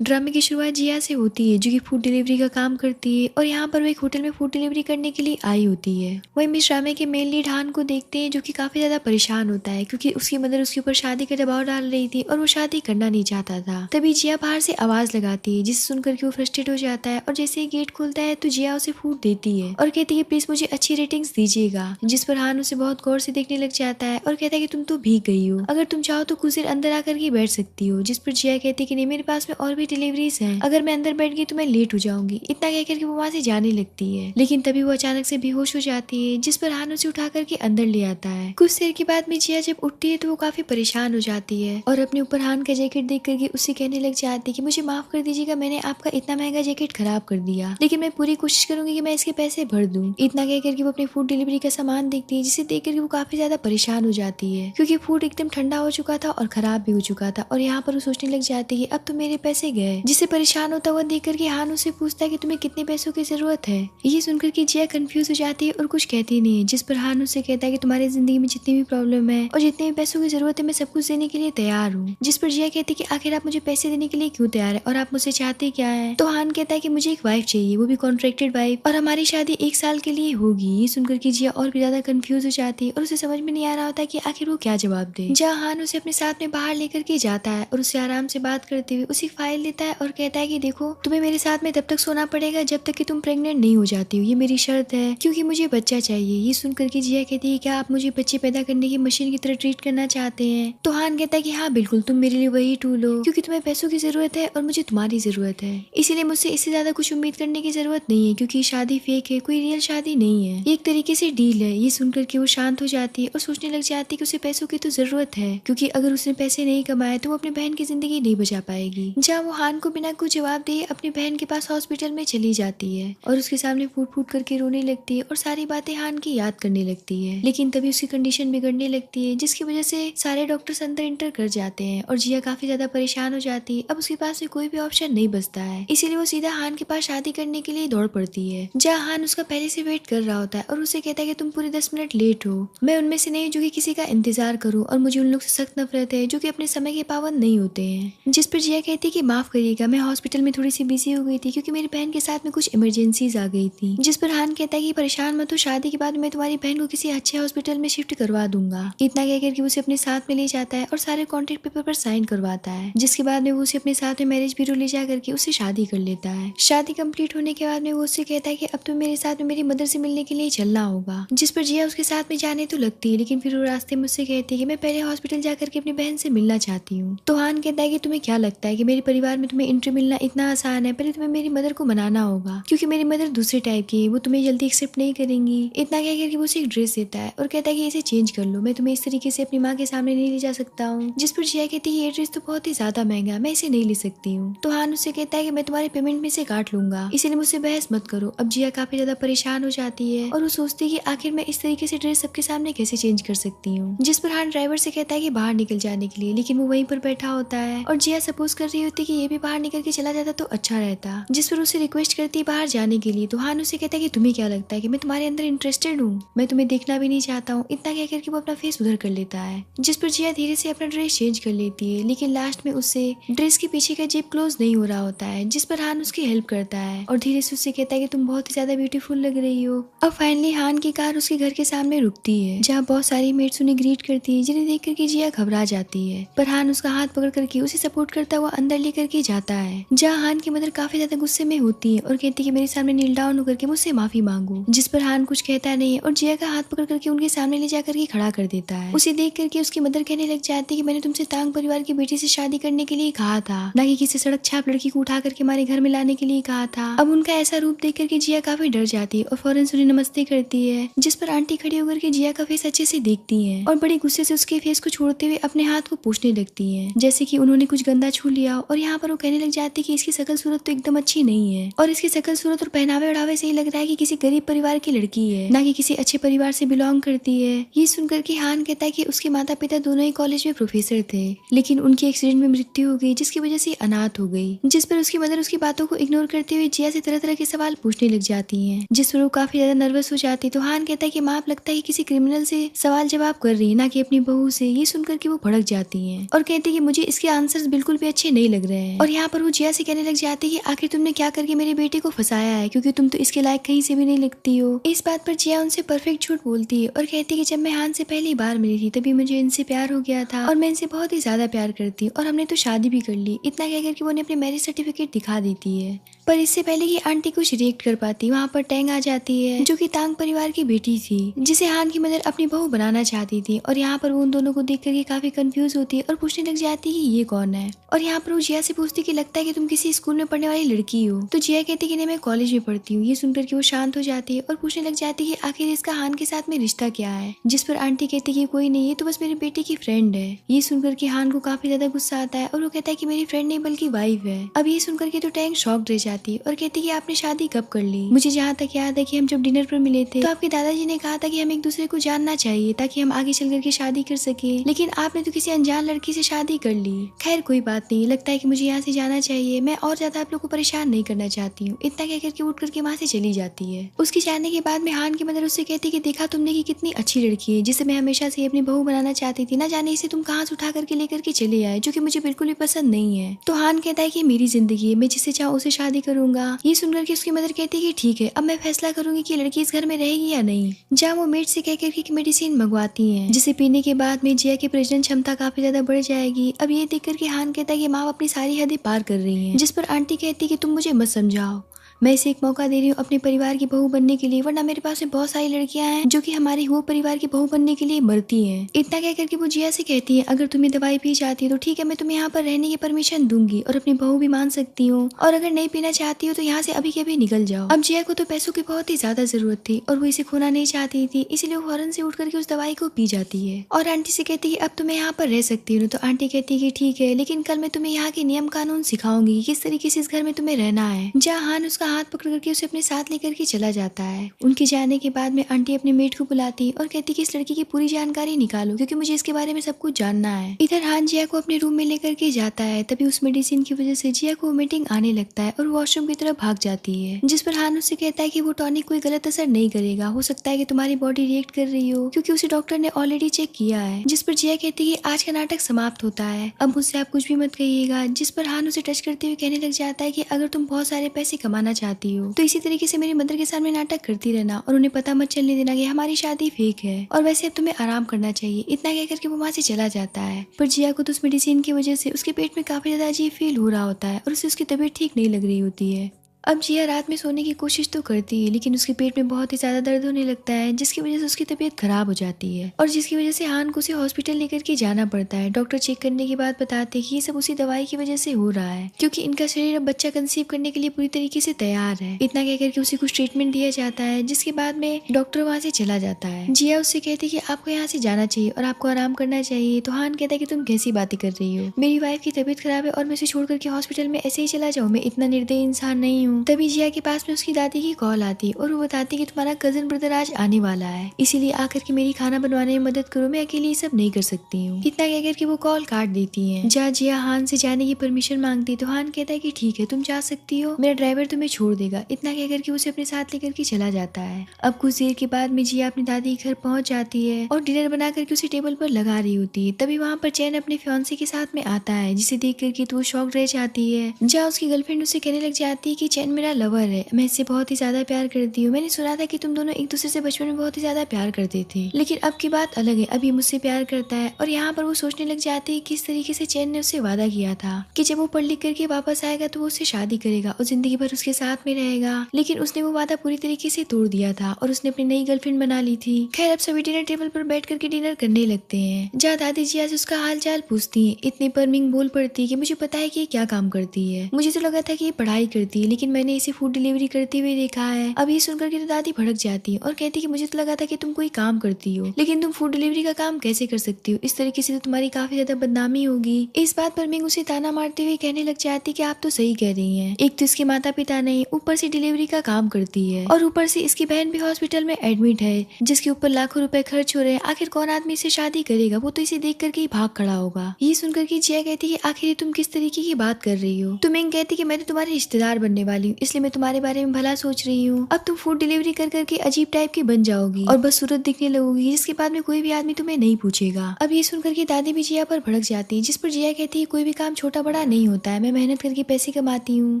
ड्रामे की शुरुआत जिया से होती है, जो कि फूड डिलीवरी का काम करती है और यहाँ पर वो एक होटल में फूड डिलीवरी करने के लिए आई होती है। वहीं मिस ड्रामे के मेन लीड हान को देखते हैं, जो कि काफी ज्यादा परेशान होता है क्योंकि उसकी मदर उसके ऊपर शादी का दबाव डाल रही थी और वो शादी करना नहीं चाहता था। तभी जिया बाहर से आवाज लगाती है, जिसे सुनकर के वो फ्रस्ट्रेट हो जाता है और जैसे ही गेट खुलता है तो जिया उसे फूड देती है और कहती है प्लीज मुझे अच्छी रेटिंग्स दीजिएगा। जिस पर हान उसे बहुत गौर से देखने लग जाता है और कहता है कि तुम तो भीग गई हो, अगर तुम चाहो तो कुछ देर अंदर आकर के बैठ सकती हो। जिस पर जिया कहती है कि नहीं, मेरे पास में और भी डिलीवरीज हैं, अगर मैं अंदर बैठ गई तो मैं लेट हो जाऊंगी। इतना कहकर के वो वहाँ से जाने लगती है, लेकिन तभी वो अचानक से बेहोश हो जाती है, जिस पर हान उसे उठा करके अंदर ले आता है। कुछ देर के बाद में जिया जब उठती है तो वो काफी परेशान हो जाती है और अपने ऊपर हान का जैकेट देख करके उससे कहने लग जाती है कि मुझे माफ कर दीजिएगा, मैंने आपका इतना महंगा जैकेट खराब कर दिया, लेकिन मैं पूरी कोशिश करूंगी कि मैं इसके पैसे भर दूं। इतना कहकर के वो अपनी फूड डिलीवरी का सामान देखती है, जिसे देख करके वो काफी ज्यादा परेशान हो जाती है क्योंकि फूड एकदम ठंडा हो चुका था और खराब भी हो चुका था। और यहाँ पर वो सोचने लग जाती है अब तो मेरे पैसे गए। जिसे परेशान होता हुआ देख करके हान उससे पूछता है कि तुम्हें कितने पैसों की जरूरत है। ये सुनकर के जिया कंफ्यूज हो जाती है और कुछ कहती नहीं है। जिस पर हान उससे कहता है कि तुम्हारी जिंदगी में जितनी भी प्रॉब्लम है और जितने भी पैसों की जरूरत है मैं सब कुछ देने के लिए तैयार हूँ। जिस पर जिया कहती है कि आखिर आप मुझे पैसे देने के लिए क्यों तैयार है और आप मुझसे चाहते क्या है। तो हान कहता है कि मुझे एक वाइफ चाहिए, वो भी कॉन्ट्रैक्टेड वाइफ, और हमारी शादी 1 साल के लिए होगी। ये सुनकर के जिया और भी ज्यादा कंफ्यूज हो जाती है और उसे समझ में नहीं आ रहा होता कि आखिर वो क्या जवाब दे। जहाँ हान उसे अपने साथ में बाहर लेकर के जाता है और उससे आराम से बात करते हुए उसी फाइल देता है और कहता है कि देखो तुम्हें मेरे साथ में तब तक सोना पड़ेगा जब तक कि तुम प्रेग्नेंट नहीं हो जाती हो, ये मेरी शर्त है क्योंकि मुझे बच्चा चाहिए। ये सुनकर के जिया कहती है क्या आप मुझे बच्चे पैदा करने की मशीन की तरह ट्रीट करना चाहते हैं। तो हान कहता है कि हाँ बिल्कुल, तुम मेरे लिए वही टूल हो क्योंकि तुम्हें पैसों की जरूरत है और मुझे तुम्हारी जरूरत है, इसीलिए मुझसे इससे ज्यादा कुछ उम्मीद करने की जरूरत नहीं है क्योंकि शादी फेक है, कोई रियल शादी नहीं है, ये एक तरीके से डील है। ये सुनकर के वो शांत हो जाती है और सोचने लग जाती है कि उसे पैसों की तो जरूरत है क्योंकि अगर उसने पैसे नहीं कमाए तो वो अपनी बहन की जिंदगी नहीं बचा पाएगी। जहाँ वो हान को बिना कुछ जवाब दिए अपनी बहन के पास हॉस्पिटल में चली जाती है और उसके सामने फूट फूट करके रोने लगती है और सारी बातें हान की याद करने लगती है। लेकिन तभी उसकी कंडीशन बिगड़ने लगती है जिसकी वजह से सारे डॉक्टर्स अंदर इंटर कर जाते हैं और जिया काफी ज्यादा परेशान हो जाती है। अब उसके पास में कोई भी ऑप्शन नहीं बचता है, इसीलिए वो सीधा हान के पास शादी करने के लिए दौड़ पड़ती है। जहाँ हान उसका पहले से वेट कर रहा होता है और उसे कहता है कि तुम पूरे 10 मिनट लेट हो, मैं उनमें से नहीं जो कि किसी का इंतजार करूँ और मुझे उन लोग से सख्त नफरत है जो कि अपने समय के पाबंद नहीं होते हैं। जिस पर जिया कहती है कि माफ करिएगा, मैं हॉस्पिटल में थोड़ी सी बिजी हो गई थी क्योंकि मेरी बहन के साथ में कुछ इमरजेंसीज आ गई थी। जिस पर हान कहता है कि परेशान मत हो, शादी के बाद मैं तुम्हारी बहन को किसी अच्छे हॉस्पिटल में शिफ्ट करवा दूंगा। इतना कहकर के उसे अपने साथ में ले जाता है और सारे कॉन्ट्रैक्ट पेपर पर साइन करवाता है, जिसके बाद में वो उसे अपने साथ में मैरिज ब्यूरो ले जा करके उससे शादी कर लेता है। शादी कंप्लीट होने के बाद में वो उससे कहता है कि अब तो मेरे साथ में मेरी मदर से मिलने के लिए चलना होगा। जिस पर जिया उसके साथ में जाने तो लगती है, लेकिन फिर वो रास्ते में उससे कहती है कि मैं पहले हॉस्पिटल जाकर के अपनी बहन से मिलना चाहती हूँ। तो हान कहता है कि तुम्हें क्या लगता है कि मेरे परिवार में तुम्हें एंट्री मिलना इतना आसान है, पहले तुम्हें मेरी मदर को मनाना होगा क्योंकि मेरी मदर दूसरे टाइप की है, वो तुम्हें जल्दी एक्सेप्ट नहीं करेंगी। इतना कहकर के वो उसे एक ड्रेस देता है और कहता है कि इसे चेंज कर लो, मैं तुम्हें इस तरीके से अपनी माँ के सामने नहीं ले जा सकता हूँ। जिस पर जिया कहती है ये ड्रेस तो बहुत ही ज्यादा महंगा है, मैं इसे नहीं ले सकती हूँ। तो हान उससे कहता है कि मैं तुम्हारे पेमेंट में से काट लूंगा, इसीलिए मुझसे बहस मत करो। अब जिया काफी ज्यादा परेशान हो जाती है और वो सोचती है कि आखिर मैं इस तरीके से ड्रेस सबके सामने कैसे चेंज कर सकती हूँ। जिस पर हान ड्राइवर से कहता है कि बाहर निकल जाने के लिए, लेकिन वो वहीं पर बैठा होता है और जिया सपोज कर रही होती है कि ये भी बाहर निकल के चला जाता तो अच्छा रहता। जिस पर उसे रिक्वेस्ट करती है बाहर जाने के लिए, तो हान उसे कहता है कि तुम्हें क्या लगता है कि मैं तुम्हारे अंदर इंटरेस्टेड हूँ, मैं तुम्हें देखना भी नहीं चाहता हूँ। इतना कह करके वो अपना फेस उधर कर लेता है। जिस पर जिया धीरे से अपना ड्रेस चेंज कर लेती है, लेकिन लास्ट में उससे ड्रेस के पीछे का जेब क्लोज नहीं हो रहा होता है। जिस पर हान उसकी हेल्प करता है और धीरे से उससे कहता है कि तुम बहुत ही ज्यादा ब्यूटीफुल लग रही हो। अब फाइनली हान की कार उसके घर के सामने रुकती है, जहाँ बहुत सारी मेट्स उन्हें ग्रीट करती है, जिन्हें देख करके जिया घबरा जाती है। पर हान उसका हाथ पकड़ करके उसे सपोर्ट करता हुआ अंदर लेकर के जाता है, जहाँ हान की मदर काफी ज्यादा गुस्से में होती है और कहती है कि मेरे सामने नील डाउन होकर के मुझसे माफी मांगो। जिस पर हान कुछ कहता नहीं है और जिया का हाथ पकड़ करके उनके सामने ले जाकर के खड़ा कर देता है। उसे देख करके उसकी मदर कहने लग जाती है कि मैंने तुमसे तांग परिवार की बेटी से शादी करने के लिए कहा था, ना कि किसी सड़क छाप लड़की को उठा करके हमारे घर में लाने के लिए कहा था। अब उनका ऐसा रूप देख करके जिया काफी डर जाती है और फौरन से उन्हें नमस्ते करती है। जिस पर आंटी खड़ी होकर के जिया का फेस अच्छे से देखती है और बड़े गुस्से से उसके फेस को छोड़ते हुए अपने हाथ को पूछने लगती है, जैसे कि उन्होंने कुछ गंदा छू लिया। और यहाँ पर वो कहने लग जाती है कि इसकी शकल सूरत तो एकदम अच्छी नहीं है और इसकी शकल सूरत और पहनावे ओढ़ावे से ही लग रहा है कि किसी गरीब परिवार की लड़की है, ना कि किसी अच्छे परिवार से बिलोंग करती है। ये सुनकर के हान कहता है कि उसके माता पिता दोनों ही कॉलेज में प्रोफेसर थे, लेकिन उनकी एक्सीडेंट में मृत्यु हो गई, जिसकी वजह से अनाथ हो गई। जिस पर उसकी मदर उसकी बातों को इग्नोर करते हुए जिया से तरह तरह के सवाल पूछने लग जाती है, जिस पर वो काफी ज्यादा नर्वस हो जाती। तो हान कहता है कि माँ लगता है कि किसी क्रिमिनल से सवाल जवाब कर रही है, ना कि अपनी बहू से। ये सुनकर के वो भड़क जाती है और कहती है कि मुझे इसके आंसर्स बिल्कुल भी अच्छे नहीं लग रहे हैं। और यहाँ पर वो जिया से कहने लग जाती है कि आखिर तुमने क्या करके मेरे बेटे को फंसाया है, क्योंकि तुम तो इसके लायक कहीं से भी नहीं लगती हो। इस बात पर जिया उनसे परफेक्ट झूठ बोलती है और कहती है कि जब मैं हान से पहली बार मिली थी तभी मुझे इनसे प्यार हो गया था और मैं इनसे बहुत ही ज्यादा प्यार करती और हमने तो शादी भी कर ली। इतना कहकर के वो उन्हें अपने मैरिज सर्टिफिकेट दिखा देती है। पर इससे पहले कि आंटी कुछ रिएक्ट कर पाती, वहाँ पर टैंग आ जाती है जो कि तांग परिवार की बेटी थी, जिसे हान की मदर अपनी बहू बनाना चाहती थी। और यहाँ पर वो उन दोनों को देख करके काफी कंफ्यूज होती है और पूछने लग जाती है कि ये कौन है। और यहाँ पर वो जिया से पूछती कि लगता है कि तुम किसी स्कूल में पढ़ने वाली लड़की हो। तो जिया कहती कि नहीं, मैं कॉलेज में पढ़ती हूँ। ये सुनकर के वो शांत हो जाती है और पूछने लग जाती है आखिर इसका हान के साथ में रिश्ता क्या है। जिस पर आंटी कहती है कि कोई नहीं, ये तो बस मेरे बेटे की फ्रेंड है। ये सुनकर के हान को काफी ज्यादा गुस्सा आता है और वो कहता है कि मेरी फ्रेंड नहीं बल्कि वाइफ है। अब ये सुनकर के तो टैंग शॉक्ड रह जाती है और कहती है आपने शादी कब कर ली। मुझे जहाँ तक याद है कि हम जब डिनर पर मिले थे तो आपके दादाजी ने कहा था कि हम एक दूसरे को जानना चाहिए ताकि हम आगे चल करके शादी कर सके, लेकिन आपने तो किसी अनजान लड़की से शादी कर ली। खैर कोई बात नहीं, लगता है कि मुझे यहाँ से जाना चाहिए, मैं और ज्यादा आप लोग को परेशान नहीं करना चाहती हूँ। इतना कह करके उठ करके वहाँ से चली जाती है। उसके जाने के बाद में हान की मदर उससे कहती कि देखा तुमने कि कितनी अच्छी लड़की है जिसे मैं हमेशा से अपनी बहू बनाना चाहती थी, ना जाने इसे तुम कहाँ से उठा करके लेकर के चले आए, जो कि मुझे बिल्कुल भी पसंद नहीं है। तो हान कहता है कि मेरी जिंदगी है, मैं जिसे चाहूँ उसे शादी करूंगा। ये सुनकर के उसकी मदर कहती है कि ठीक है, अब मैं फैसला करूंगी कि लड़की इस घर में रहेगी या नहीं। जहाँ वो मेड से कह करके मेडिसिन मंगवाती है जिसे पीने के बाद में जिया की प्रजनन क्षमता काफी ज्यादा बढ़ जाएगी। अब ये देख करके हान कहता है कि माँ अपनी सारी हदें पार कर रही है। जिस पर आंटी कहती है कि तुम मुझे मत समझाओ, मैं इसे एक मौका दे रही हूँ अपने परिवार की बहू बनने के लिए, वरना मेरे पास में बहुत सारी लड़कियां हैं जो कि हमारे हुए परिवार की बहू बनने के लिए मरती हैं। इतना कह करके वो जिया से कहती है अगर तुम्हें दवाई पी चाहती हो तो ठीक है, मैं तुम्हें यहाँ पर रहने की परमिशन दूंगी और अपनी बहू भी मान सकती हूँ, और अगर नहीं पीना चाहती हो तो यहाँ से अभी के अभी निकल जाओ। अब जिया को तो पैसों की बहुत ही ज्यादा जरूरत थी और वो इसे खोना नहीं चाहती थी, इसीलिए वो फौरन से उठ करके उस दवाई को पी जाती है और आंटी से कहती है अब तुम्हें यहाँ पर रह सकती हूँ। तो आंटी कहती है कि ठीक है, लेकिन कल मैं तुम्हें यहाँ के नियम कानून सिखाऊंगी, किस तरीके से इस घर में तुम्हें रहना है। जहाँ हान उसका हाथ पकड़ करके उसे अपने साथ लेकर के चला जाता है। उनके जाने के बाद में आंटी अपने मेट को बुलाती और कहती कि इस लड़की की पूरी जानकारी निकालो क्योंकि मुझे इसके बारे में सब कुछ जानना है। इधर हान जिया को अपने रूम में लेकर के जाता है, तभी उस मेडिसिन की वजह से जिया को वोमिटिंग आने लगता है और वॉशरूम की तरफ भाग जाती है। जिस पर हान उससे कहता है कि वो टॉनिक कोई गलत असर नहीं करेगा, हो सकता है कि तुम्हारी बॉडी रिएक्ट कर रही हो क्योंकि उसे डॉक्टर ने ऑलरेडी चेक किया है। जिस पर जिया कहती है आज का नाटक समाप्त होता है, अब मुझसे आप कुछ भी मत कहिएगा। जिस पर हान उसे टच करते हुए कहने लग जाता है कि अगर तुम बहुत सारे पैसे कमाना चाहती हो तो इसी तरीके से मेरी मदर के सामने नाटक करती रहना और उन्हें पता मत चलने देना कि हमारी शादी फेक है और वैसे अब तुम्हें आराम करना चाहिए। इतना कहकर के वो वहाँ से चला जाता है। पर जिया को तो उस मेडिसिन की वजह से उसके पेट में काफी ज्यादा अजीब फील हो रहा होता है और उसे उसकी तबीयत ठीक नहीं लग रही होती है। अब जिया रात में सोने की कोशिश तो करती है लेकिन उसके पेट में बहुत ही ज्यादा दर्द होने लगता है जिसकी वजह से उसकी तबीयत खराब हो जाती है और जिसकी वजह से हान को उसे हॉस्पिटल लेकर के जाना पड़ता है। डॉक्टर चेक करने के बाद बताते हैं कि ये सब उसी दवाई की वजह से हो रहा है क्योंकि इनका शरीर अब बच्चा कंसीव करने के लिए पूरी तरीके से तैयार है। इतना कहकर के उसे कुछ ट्रीटमेंट दिया जाता है जिसके बाद में डॉक्टर वहाँ से चला जाता है। जिया उससे कहती है कि आपको यहाँ से जाना चाहिए और आपको आराम करना चाहिए। तो हान कहता है कि तुम कैसी बातें कर रही हो, मेरी वाइफ की तबीयत खराब है और मैं उसे छोड़ करके हॉस्पिटल में ऐसे ही चला जाऊँ, मैं इतना निर्दयी इंसान नहीं हूँ। तभी जिया के पास में उसकी दादी की कॉल आती और वो बताती कि तुम्हारा कजिन ब्रदर आज आने वाला है, इसीलिए आकर के मेरी खाना बनवाने में मदद करो, मैं अकेली ये सब नहीं कर सकती हूँ। इतना कहकर के वो कॉल काट देती है। जहाँ जिया हान से जाने की परमिशन मांगती तो हान कहता है कि ठीक है तुम जा सकती हो, मेरा ड्राइवर तुम्हें छोड़ देगा। इतना कहकर के उसे अपने साथ लेकर के चला जाता है। अब कुछ देर के बाद में जिया अपनी दादी के घर पहुंच जाती है और डिनर बना करके उसे टेबल पर लगा रही होती है। तभी वहाँ पर चैन अपने फियांसे के साथ में आता है जिसे देख करके तो वो शॉक रह जाती है। जहाँ उसकी गर्लफ्रेंड उसे कहने लग जाती है कि चैन मेरा लवर है, मैं इससे बहुत ही ज्यादा प्यार करती हूँ, मैंने सुना था कि तुम दोनों एक दूसरे से बचपन में बहुत ही ज्यादा प्यार करते थे, लेकिन अब की बात अलग है, अभी मुझसे प्यार करता है। और यहाँ पर वो सोचने लग जाती है किस तरीके से चैन ने उससे वादा किया था कि जब वो पढ़ लिख करके वापस आएगा तो वो उससे शादी करेगा और जिंदगी भर उसके साथ में रहेगा, लेकिन उसने वो वादा पूरी तरीके से तोड़ दिया था और उसने अपनी नई गर्लफ्रेंड बना ली थी। खैर अब सभी डिनर टेबल पर बैठ करके डिनर करने लगते हैं। जहाँ दादी जिया से उसका हाल चाल पूछती है, इतनी पर मिंग बोल पड़ती है कि मुझे पता है कि ये क्या काम करती है, मुझे तो लगा था कि ये पढ़ाई करती है लेकिन मैंने इसे फूड डिलीवरी करते हुए देखा है। अब ये सुनकर के तो दादी भड़क जाती है और कहती है कि मुझे तो लगा था कि तुम कोई काम करती हो, लेकिन तुम फूड डिलीवरी का काम कैसे कर सकती हो, इस तरीके से तो तुम्हारी काफी ज्यादा बदनामी होगी। इस बात पर मिंग उसे ताना मारते हुए कहने लग जाती कि आप तो सही कह रही हैं, एक तो इसके माता पिता नहीं, ऊपर से डिलीवरी का काम करती है और ऊपर से इसकी बहन भी हॉस्पिटल में एडमिट है जिसके ऊपर लाखों रुपए खर्च हो रहे हैं। आखिर कौन आदमी इसे शादी करेगा, वो तो इसे देख करके ही भाग खड़ा होगा। ये सुनकर के जिया कहती है आखिर तुम किस तरीके की बात कर रही हो। तो मिंग कहती कि मैं तो तुम्हारी रिश्तेदार बनने वाली वाली हूँ, इसलिए मैं तुम्हारे बारे में भला सोच रही हूँ। अब तुम फूड डिलीवरी कर करके अजीब टाइप की बन जाओगी और बस सूरत दिखने लगोगी, जिसके बाद में कोई भी आदमी तुम्हें नहीं पूछेगा। अब ये सुनकर के दादी भी जिया पर भड़क जाती है, जिस पर जिया कहती है कोई भी काम छोटा बड़ा नहीं होता है, मैं मेहनत करके पैसे कमाती हूँ।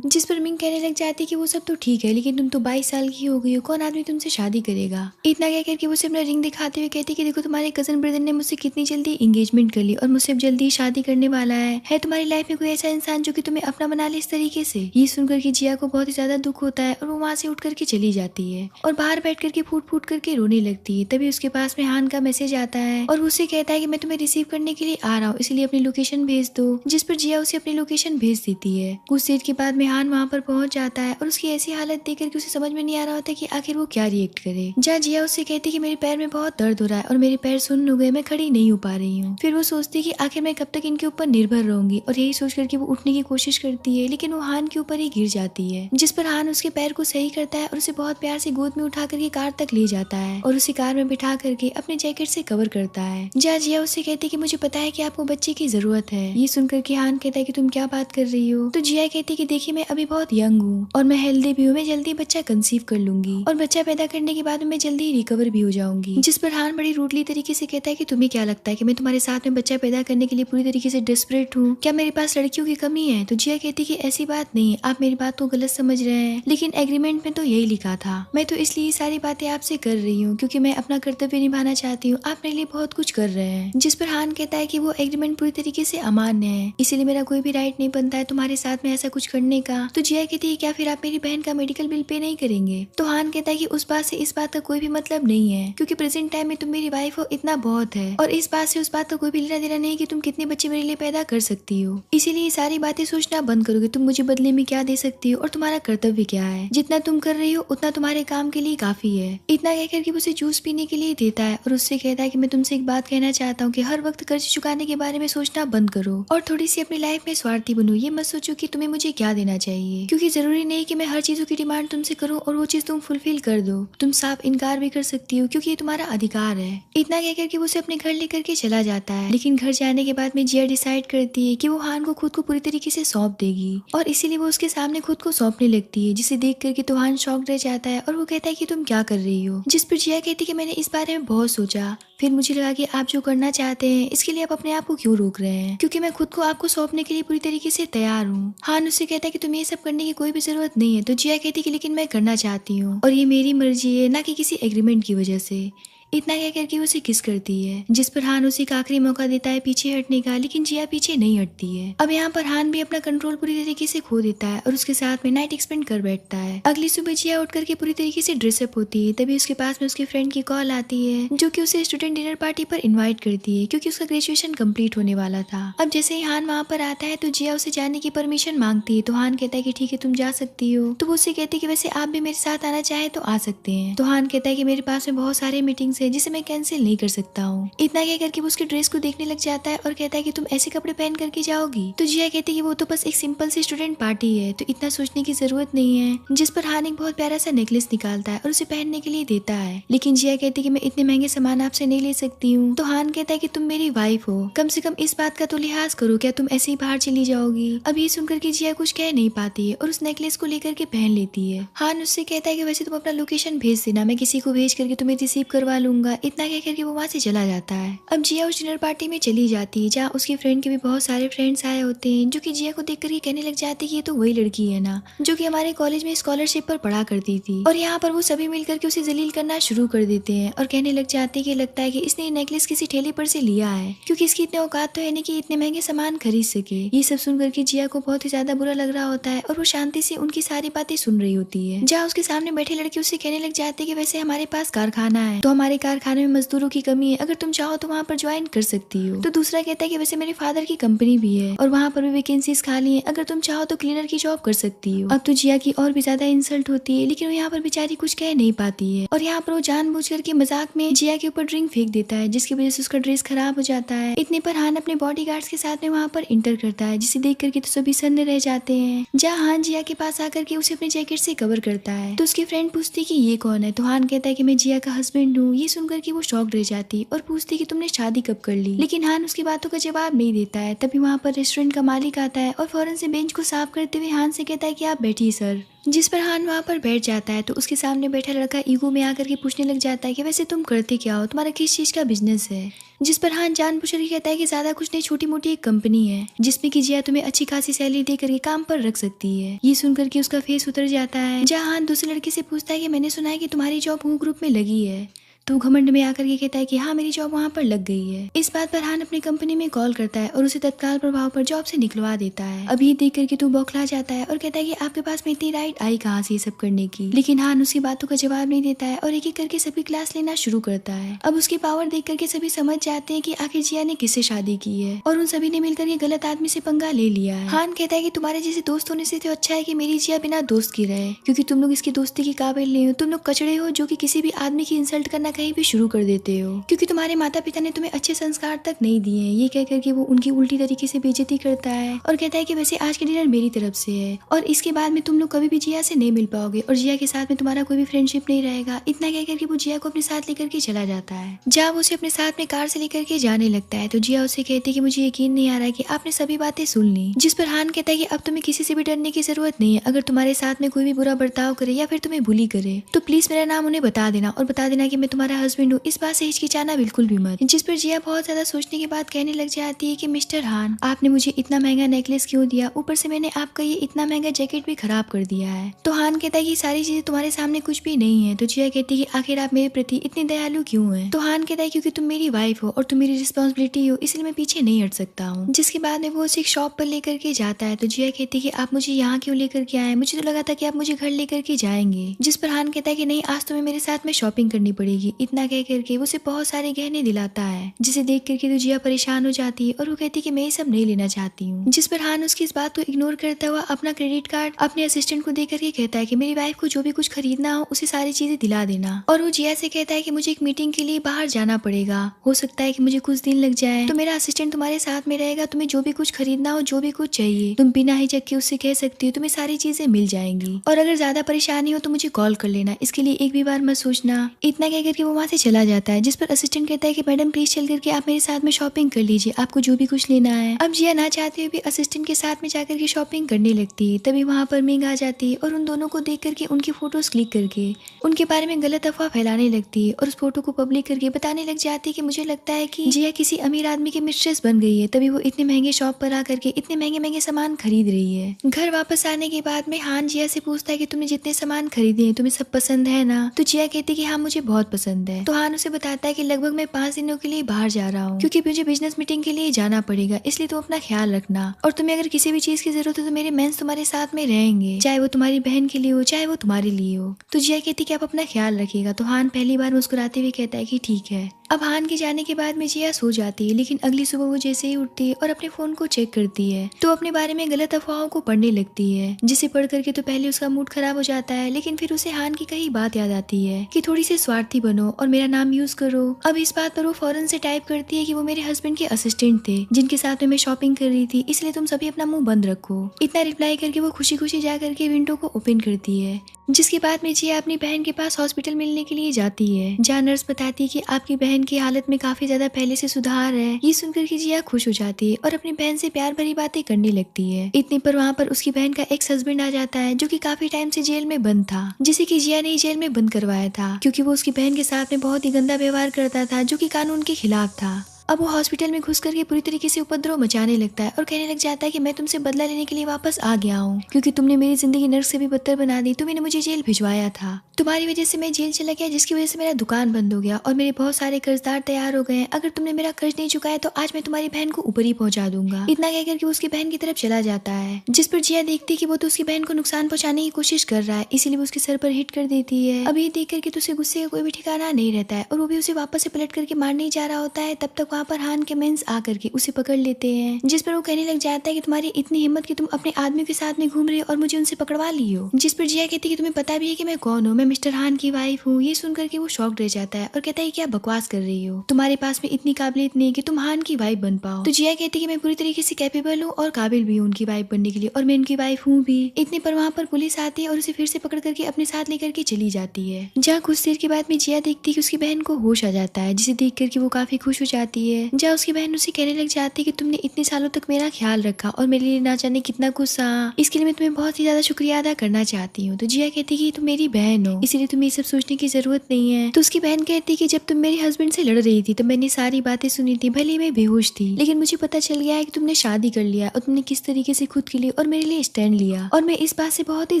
जिस पर मिंग कहने लग जाती है कि वो सब तो ठीक है, लेकिन तुम तो 22 साल की हो गई हो, कौन आदमी तुमसे शादी करेगा। इतना कह करके उसे अपना रिंग दिखाते हुए कहती कि देखो तुम्हारे कजन ब्रदर ने मुझसे कितनी जल्दी एंगेजमेंट कर ली और मुझसे अब जल्दी शादी करने वाला है तुम्हारी लाइफ में कोई ऐसा इंसान जो कि तुम्हें अपना बना ले इस तरीके से। ये सुनकर के जिया को बहुत ही ज्यादा दुख होता है और वो वहाँ से उठ करके चली जाती है और बाहर बैठ करके फूट फूट करके रोने लगती है। तभी उसके पास में हान का मैसेज आता है और उससे कहता है कि मैं तुम्हें रिसीव करने के लिए आ रहा हूँ, इसलिए अपनी लोकेशन भेज दो। जिस पर जिया उसे अपनी लोकेशन भेज देती है। कुछ देर के बाद में हान वहाँ पर पहुंच जाता है और उसकी ऐसी हालत देख करके उसे समझ में नहीं आ रहा होता कि आखिर वो क्या रिएक्ट करे। जहाँ जिया उससे कहती कि मेरे पैर में बहुत दर्द हो रहा है और मेरे पैर सुन्न हो गए, मैं खड़ी नहीं हो पा रही हूँ। फिर वो सोचती कि आखिर मैं कब तक इनके ऊपर निर्भर रहूंगी और यही सोच करके वो उठने की कोशिश करती है, लेकिन वो हान के ऊपर ही गिर जाती है। जिस पर हान उसके पैर को सही करता है और उसे बहुत प्यार से गोद में उठा करके कार तक ले जाता है और उसे कार में बिठा करके अपने जैकेट से कवर करता है। जहाँ जिया उससे कहती कि मुझे पता है कि आपको बच्चे की जरूरत है। ये सुनकर के हान कहता है कि तुम क्या बात कर रही हो। तो जिया कहती कि देखिए मैं अभी बहुत यंग हूँ और मैं हेल्दी भी हूँ, मैं जल्दी बच्चा कंसीव कर लूंगी और बच्चा पैदा करने के बाद मैं जल्दी रिकवर भी हो जाऊंगी। जिस पर हान बड़ी रूडली तरीके से कहता है कि तुम्हें क्या लगता है कि मैं तुम्हारे साथ में बच्चा पैदा करने के लिए पूरी तरीके से डेस्परेट हूँ, क्या मेरे पास लड़कियों की कमी है। तो जिया कहती कि ऐसी बात नहीं, आप मेरी बात को गलत समझ रहे हैं, लेकिन एग्रीमेंट में तो यही लिखा था। मैं तो इसलिए सारी बातें आपसे कर रही हूँ क्योंकि मैं अपना कर्तव्य निभाना चाहती हूँ, आप मेरे लिए बहुत कुछ कर रहे हैं। जिस पर हान कहता है कि वो एग्रीमेंट पूरी तरीके से अमान्य है, इसीलिए मेरा कोई भी राइट नहीं बनता है तुम्हारे साथ में ऐसा कुछ करने का। तो जिया कहती है क्या फिर आप मेरी बहन का मेडिकल बिल पे नहीं करेंगे। तो हान कहता है कि उस बात से इस बात का कोई भी मतलब नहीं है, क्योंकि प्रेजेंट टाइम में तुम मेरी वाइफ हो इतना बहुत है और इस बात से उस बात का कोई भी लेना देना नहीं कि तुम कितने बच्चे मेरे लिए पैदा कर सकती हो। इसीलिए ये सारी बातें सोचना बंद करोगे, तुम मुझे बदले में क्या दे सकती हो और तुम्हारा कर्तव्य क्या है। जितना तुम कर रही हो उतना तुम्हारे काम के लिए काफी है। इतना कहकर के उसे जूस पीने के लिए देता है और उससे कहता है कि मैं तुमसे एक बात कहना चाहता हूँ कि हर वक्त कर्ज चुकाने के बारे में सोचना बंद करो और थोड़ी सी अपनी लाइफ में स्वार्थी बनो। ये मत सोचो कि तुम्हें मुझे क्या देना चाहिए, क्योंकि जरूरी नहीं कि मैं हर चीजों की डिमांड तुमसे करूँ और वो चीज तुम फुलफिल कर दो। तुम साफ इनकार भी कर सकती हो क्योंकि ये तुम्हारा अधिकार है। इतना कहकर के वो उसे अपने घर लेकर के चला जाता है। लेकिन घर जाने के बाद में जिया डिसाइड करती है कि वो हान को खुद को पूरी तरीके से सौंप देगी और इसीलिए वो उसके सामने खुद को सौंपने लगती है, जिसे देख करके तो हान शॉक रह जाता है और वो कहता है कि तुम क्या कर रही हो। जिस पर जिया कहती है कि मैंने इस बारे में बहुत सोचा, फिर मुझे लगा कि आप जो करना चाहते हैं इसके लिए आप अपने आप को क्यों रोक रहे हैं, क्योंकि मैं खुद को आपको सौंपने के लिए पूरी तरीके से तैयार हूँ। हान उससे कहता है कि तुम्हें ये सब करने की कोई भी जरूरत नहीं है। तो जिया कहती है कि लेकिन मैं करना चाहती हूँ और ये मेरी मर्जी है, ना कि किसी एग्रीमेंट की वजह से। इतना कह करके उसे किस करती है, जिस पर हान उसे एक आखिरी मौका देता है पीछे हटने का, लेकिन जिया पीछे नहीं हटती है। अब यहाँ पर हान भी अपना कंट्रोल पूरी तरीके से खो देता है और उसके साथ में नाइट एक्सपेंड कर बैठता है। अगली सुबह जिया उठ करके पूरी तरीके से ड्रेसअप होती है, तभी उसके पास में उसके फ्रेंड की कॉल आती है जो कि उसे स्टूडेंट डिनर पार्टी पर इन्वाइट करती है, क्योंकि उसका ग्रेजुएशन कंप्लीट होने वाला था। अब जैसे ही हान वहाँ पर आता है तो जिया उसे जाने की परमिशन मांगती है। तो हान कहता है कि ठीक है तुम जा सकती हो। तो वो उससे कहती है कि वैसे आप भी मेरे साथ आना चाहे तो आ सकते हैं। तो हान कहता है कि मेरे पास में बहुत सारे मीटिंग्स है जिसे मैं कैंसिल नहीं कर सकता हूँ। इतना कह करके वो उसके ड्रेस को देखने लग जाता है और कहता है कि तुम ऐसे कपड़े पहन करके जाओगी। तो जिया कहती है कि वो तो बस एक सिंपल सी स्टूडेंट पार्टी है, तो इतना सोचने की जरूरत नहीं है। जिस पर हान एक बहुत प्यारा सा नेकलेस निकालता है और उसे पहनने के लिए देता है, लेकिन जिया कहती है कि मैं इतने महंगे सामान आपसे नहीं ले सकती हूँ। तो हान कहता है कि तुम मेरी वाइफ हो, कम से कम इस बात का तो लिहाज करो, क्या तुम ऐसे ही बाहर चली जाओगी। अब ये सुनकर के जिया कुछ कह नहीं पाती है और उस नेकलेस को लेकर के पहन लेती है। हान उससे कहता है कि वैसे तुम अपना लोकेशन भेज देना, मैं किसी को भेज करके तुम्हें रिसीव करवा लूंगा। इतना कह करके वो वहाँ से चला जाता है। अब जिया उस डिनर पार्टी में चली जाती है जहाँ उसकी फ्रेंड के भी बहुत सारे फ्रेंड्स आए होते हैं, जो कि जिया को देख करके कहने लग जाती है कि ये तो वही लड़की है ना जो कि हमारे कॉलेज में स्कॉलरशिप पर पढ़ा करती थी। और यहाँ पर वो सभी मिलकर के उसे जलील करना शुरू कर देते हैं और कहने लग जाते हैं कि लगता है कि इसने नेकलेस किसी ठेले पर से लिया है, क्योंकि इसकी इतने औकात तो है नहीं कि इतने महंगे सामान खरीद सके। ये सब सुन करके जिया को बहुत ही ज्यादा बुरा लग रहा होता है और वो शांति से उनकी सारी बातें सुन रही होती है। जहाँ उसके सामने बैठे लड़के उससे कहने लग जाते हैं कि वैसे हमारे पास कारखाना है, तो हमारे कारखाने में मजदूरों की कमी है, अगर तुम चाहो तो वहाँ पर ज्वाइन कर सकती हो। तो दूसरा कहता है कि वैसे मेरे फादर की कंपनी भी है और वहाँ पर भी वैकेंसीज खाली है, अगर तुम चाहो तो क्लीनर की जॉब कर सकती हो। अब तो जिया की और भी ज्यादा इंसल्ट होती है, लेकिन वो यहाँ पर बेचारी कुछ कह नहीं पाती है और यहाँ पर वो जानबूझ करके मजाक में जिया के ऊपर ड्रिंक फेंक देता है, जिसकी वजह से उसका ड्रेस खराब हो जाता है। इतने पर हान अपने बॉडीगार्ड्स के साथ में वहाँ पर इंटर करता है, जिसे देख करके तो सभी सन्न रह जाते हैं। जहाँ हान जिया के पास आकर के उसे अपने जैकेट से कवर करता है तो उसकी फ्रेंड पूछती है कि ये कौन है। तो हान कहता है कि मैं जिया का हस्बैंड हूँ। ये सुनकर कि वो शॉक रह जाती और पूछती कि तुमने शादी कब कर ली, लेकिन हान उसकी बातों का जवाब नहीं देता है। तभी वहाँ पर रेस्टोरेंट का मालिक आता है और फौरन से बेंच को साफ करते हुए हान से कहता है कि आप बैठिए सर। जिस पर हान वहाँ पर बैठ जाता है तो उसके सामने बैठा लड़का ईगो में आकर के पूछने लग जाता है कि वैसे तुम करते क्या हो, तुम्हारा किस चीज का बिजनेस है। जिस पर हान जानबूझकर के कहता है कि ज्यादा कुछ नहीं, छोटी मोटी एक कंपनी है जिसमें कि जिया तुम्हें अच्छी खासी सैलरी दे करके काम पर रख सकती है। ये सुनकर के उसका फेस उतर जाता है। जहाँ हान दूसरे लड़के से पूछता है कि मैंने सुना है कि तुम्हारी जॉब हु ग्रुप में लगी है, तो घमंड में आकर के कहता है कि हाँ मेरी जॉब वहाँ पर लग गई है। इस बात पर हान अपनी कंपनी में कॉल करता है और उसे तत्काल प्रभाव पर जॉब से निकलवा देता है। अब ये देख करके तू बौखला जाता है और कहता है कि आपके पास में इतनी राइट आई कहाँ से ये सब करने की, लेकिन हान उसकी बातों का जवाब नहीं देता है और एक एक करके सभी क्लास लेना शुरू करता है। अब उसकी पावर देख करके सभी समझ जाते हैं कि आखिर जिया ने किससे शादी की है और उन सभी ने मिलकर के गलत आदमी से पंगा ले लिया है। हान कहता है कि तुम्हारे जैसे दोस्त होने से तो अच्छा है कि मेरी जिया बिना दोस्त की रहे, क्योंकि तुम लोग इसकी दोस्ती के काबिल नहीं हो। तुम लोग कचड़े हो जो कि किसी भी आदमी की इंसल्ट करना कहीं भी शुरू कर देते हो, क्योंकि तुम्हारे माता पिता ने तुम्हें अच्छे संस्कार तक नहीं दिए हैं। ये कह करके वो उनकी उल्टी तरीके से बेइज्जती करता है और कहता है कि वैसे आज के डिनर मेरी तरफ से है और इसके बाद में तुम लोग कभी भी जिया से नहीं मिल पाओगे और जिया के साथ में तुम्हारा कोई भी फ्रेंडशिप नहीं रहेगा। इतना कह करके वो जिया को अपने साथ लेकर के चला जाता है। जब उसे अपने साथ में कार से लेकर के जाने लगता है तो जिया उसे कहती है कि मुझे यकीन नहीं आ रहा है कि आपने सभी बातें सुन ली। जिस पर हान कहता है कि अब तुम्हें किसी से भी डरने की जरूरत नहीं है। अगर तुम्हारे साथ में कोई भी बुरा बर्ताव करे या फिर तुम्हें बुली करे तो प्लीज मेरा नाम उन्हें बता देना और बता देना कि मैं तुम्हारा हस्बैंड हूँ। इस बात से हिचकिचाना बिल्कुल भी मत। जिस पर जिया बहुत ज्यादा सोचने के बाद कहने लग जाती है कि मिस्टर हान, आपने मुझे इतना महंगा नेकलेस क्यों दिया, ऊपर से मैंने आपका ये इतना महंगा जैकेट भी खराब कर दिया है। तो हान कहता है कि सारी चीजें तुम्हारे सामने कुछ भी नहीं है। तो जिया कहती है कि आखिर आप मेरे प्रति इतने दयालु क्यों हैं। तो हान कहता है क्योंकि तुम मेरी वाइफ हो और तुम मेरी रिस्पॉन्सिबिलिटी हो, इसलिए मैं पीछे नहीं हट सकता हूँ। जिसके बाद में वो उसे एक शॉप पर लेकर के जाता है। तो जिया कहती है कि आप मुझे यहाँ क्यों लेकर के आए, मुझे तो लगा था कि आप मुझे घर लेकर के जाएंगे। जिस पर हान कहता है कि नहीं, आज तुम्हें मेरे साथ में शॉपिंग करनी पड़ेगी। इतना कह करके वो उसे बहुत सारे गहने दिलाता है, जिसे देख करके तो जिया परेशान हो जाती है और वो कहती है कि मैं ये सब नहीं लेना चाहती हूँ। जिस पर हान उसकी इस बात को इग्नोर करता हुआ अपना क्रेडिट कार्ड अपने असिस्टेंट को दे करके कहता है कि मेरी वाइफ को जो भी कुछ खरीदना हो उसे सारी चीजें दिला देना। और वो जिया से कहता है कि मुझे एक मीटिंग के लिए बाहर जाना पड़ेगा, हो सकता है कि मुझे कुछ दिन लग जाए, तो मेरा असिस्टेंट तुम्हारे साथ में रहेगा। तुम्हें जो भी कुछ खरीदना हो, जो भी कुछ चाहिए, तुम बिना हिचक के उससे कह सकती हो, तुम्हें सारी चीजें मिल जाएंगी। और अगर ज्यादा परेशानी हो तो मुझे कॉल कर लेना, इसके लिए एक भी बार मत सोचना। इतना कह करके वो वहाँ से चला जाता है। जिस पर असिस्टेंट कहता है कि मैडम प्लीज चल करके आप मेरे साथ में शॉपिंग कर लीजिए, आपको जो भी कुछ लेना है। अब जिया ना चाहते हुए भी असिस्टेंट के साथ में जाकर के शॉपिंग करने लगती है। तभी वहाँ पर मिंग आ जाती है और उन दोनों को देख करके उनकी फोटोज क्लिक करके उनके बारे में गलत अफवाह फैलाने लगती है और उस फोटो को पब्लिक करके बताने लग जाती है कि मुझे लगता है कि जिया किसी अमीर आदमी की मिस्ट्रेस बन गई है, तभी वो इतने महंगे शॉप पर आकर के इतने महंगे महंगे सामान खरीद रही है। घर वापस आने के बाद में हान जिया से पूछता है कि तुमने जितने सामान खरीदे हैं तुम्हें सब पसंद है ना। तो जिया कहती है कि हाँ मुझे बहुत पसंद है। तो हान उसे बताता है कि लगभग मैं 5 दिनों के लिए बाहर जा रहा हूँ, क्योंकि मुझे बिजनेस मीटिंग के लिए जाना पड़ेगा, इसलिए तुम अपना ख्याल रखना। और तुम्हें अगर किसी भी चीज की जरूरत हो तो मेरे मेंस तुम्हारे साथ में रहेंगे, चाहे वो तुम्हारी बहन के लिए हो चाहे वो तुम्हारे लिए हो। तो जिया कहती कि आप अपना ख्याल रखिएगा। तो हान पहली बार मुस्कुराते हुए कहता है कि ठीक है। अब हान के जाने के बाद में जिया सो जाती है, लेकिन अगली सुबह वो जैसे ही उठती है और अपने फोन को चेक करती है तो अपने बारे में गलत अफवाहों को पढ़ने लगती है, जिसे पढ़ करके तो पहले उसका मूड खराब हो जाता है, लेकिन फिर उसे हान की कही बात याद आती है कि थोड़ी सी स्वार्थी बनो और मेरा नाम यूज करो। अब इस बात पर वो फौरन से टाइप करती है कि वो मेरे हस्बैंड के असिस्टेंट थे जिनके साथ में मैं शॉपिंग कर रही थी, इसलिए तुम सभी अपना मुंह बंद रखो। इतना रिप्लाई करके वो खुशी खुशी जा करके विंडो को ओपन करती है। जिसके बाद में जिया अपनी बहन के पास हॉस्पिटल मिलने के लिए जाती है, जहाँ नर्स बताती है कि आपकी बहन की हालत में काफी ज्यादा पहले से सुधार है। ये सुनकर के जिया खुश हो जाती है और अपनी बहन से प्यार भरी बातें करने लगती है। इतने पर वहाँ पर उसकी बहन का एक्स हस्बैंड आ जाता है, जो कि काफी टाइम से जेल में बंद था, जिसे कि जिया ने जेल में बंद करवाया था, क्योंकि वो उसकी बहन के साथ में बहुत ही गंदा व्यवहार करता था, जो कि कानून के खिलाफ था। अब वो हॉस्पिटल में घुस करके पूरी तरीके से उपद्रव मचाने लगता है और कहने लग जाता है कि मैं तुमसे बदला लेने के लिए वापस आ गया हूँ, क्योंकि तुमने मेरी जिंदगी नर्क से भी बदतर बना दी। तुमने मुझे जेल भिजवाया था, तुम्हारी वजह से मैं जेल चला गया, जिसकी वजह से मेरा दुकान बंद हो गया और मेरे बहुत सारे कर्जदार तैयार हो गए। अगर तुमने मेरा कर्ज नहीं चुकाया तो आज मैं तुम्हारी बहन को ऊपर ही पहुंचा दूंगा। इतना कहकर के उसकी बहन की तरफ चला जाता है, जिस पर जिया देखती कि वो तो उसकी बहन को नुकसान पहुंचाने की कोशिश कर रहा है, इसीलिए वो उसके सर पर हिट कर देती है। अब ये देख करके तो उसे गुस्से का कोई भी ठिकाना नहीं रहता है और वो भी उसे वापस से पलट करके मारने जा रहा होता है। तब तक वहाँ पर हान के मेंस आकर के उसे पकड़ लेते हैं, जिस पर वो कहने लग जाता है कि तुम्हारी इतनी हिम्मत कि तुम अपने आदमियों के साथ में घूम रही हो और मुझे उनसे पकड़वा ली हो। जिस पर जिया कहती है कि तुम्हें पता भी है कि मैं कौन हूँ, मैं मिस्टर हान की वाइफ हूँ। ये सुनकर के वो शॉक्ड रह जाता है और कहता है क्या बकवास कर रही हो, तुम्हारे पास में इतनी काबिलियत नहीं है कि तुम हान की वाइफ बन पाओ। तो जिया कहती है कि मैं पूरी तरीके से कैपेबल हूँ और काबिल भी हूँ उनकी वाइफ बनने के लिए, और मैं उनकी वाइफ हूँ भी। इतने पर वहाँ पर पुलिस आती है और उसे फिर से पकड़ करके अपने साथ लेकर के चली जाती है। जहाँ कुछ देर के बाद में जिया देखती है कि उसकी बहन को होश आ जाता है, जिसे देख करके वो काफी खुश हो जाती है। जहाँ उसकी बहन उसे कहने लग जाती है कि तुमने इतने सालों तक मेरा ख्याल रखा और मेरे लिए ना जाने कितना कुछ सहा, इसके लिए मैं तुम्हें बहुत ही ज्यादा शुक्रिया अदा करना चाहती हूँ। तो जिया कहती है कि तुम मेरी बहन हो, इसीलिए तुम्हें ये सब सोचने की जरूरत नहीं है। तो उसकी बहन कहती है कि जब तुम मेरे हस्बैंड से लड़ रही थी तो मैंने सारी बातें सुनी थी, भले मैं बेहोश थी, लेकिन मुझे पता चल गया है कि तुमने शादी कर लिया और तुमने किस तरीके से खुद के लिए और मेरे लिए स्टैंड लिया, और मैं इस बात से बहुत ही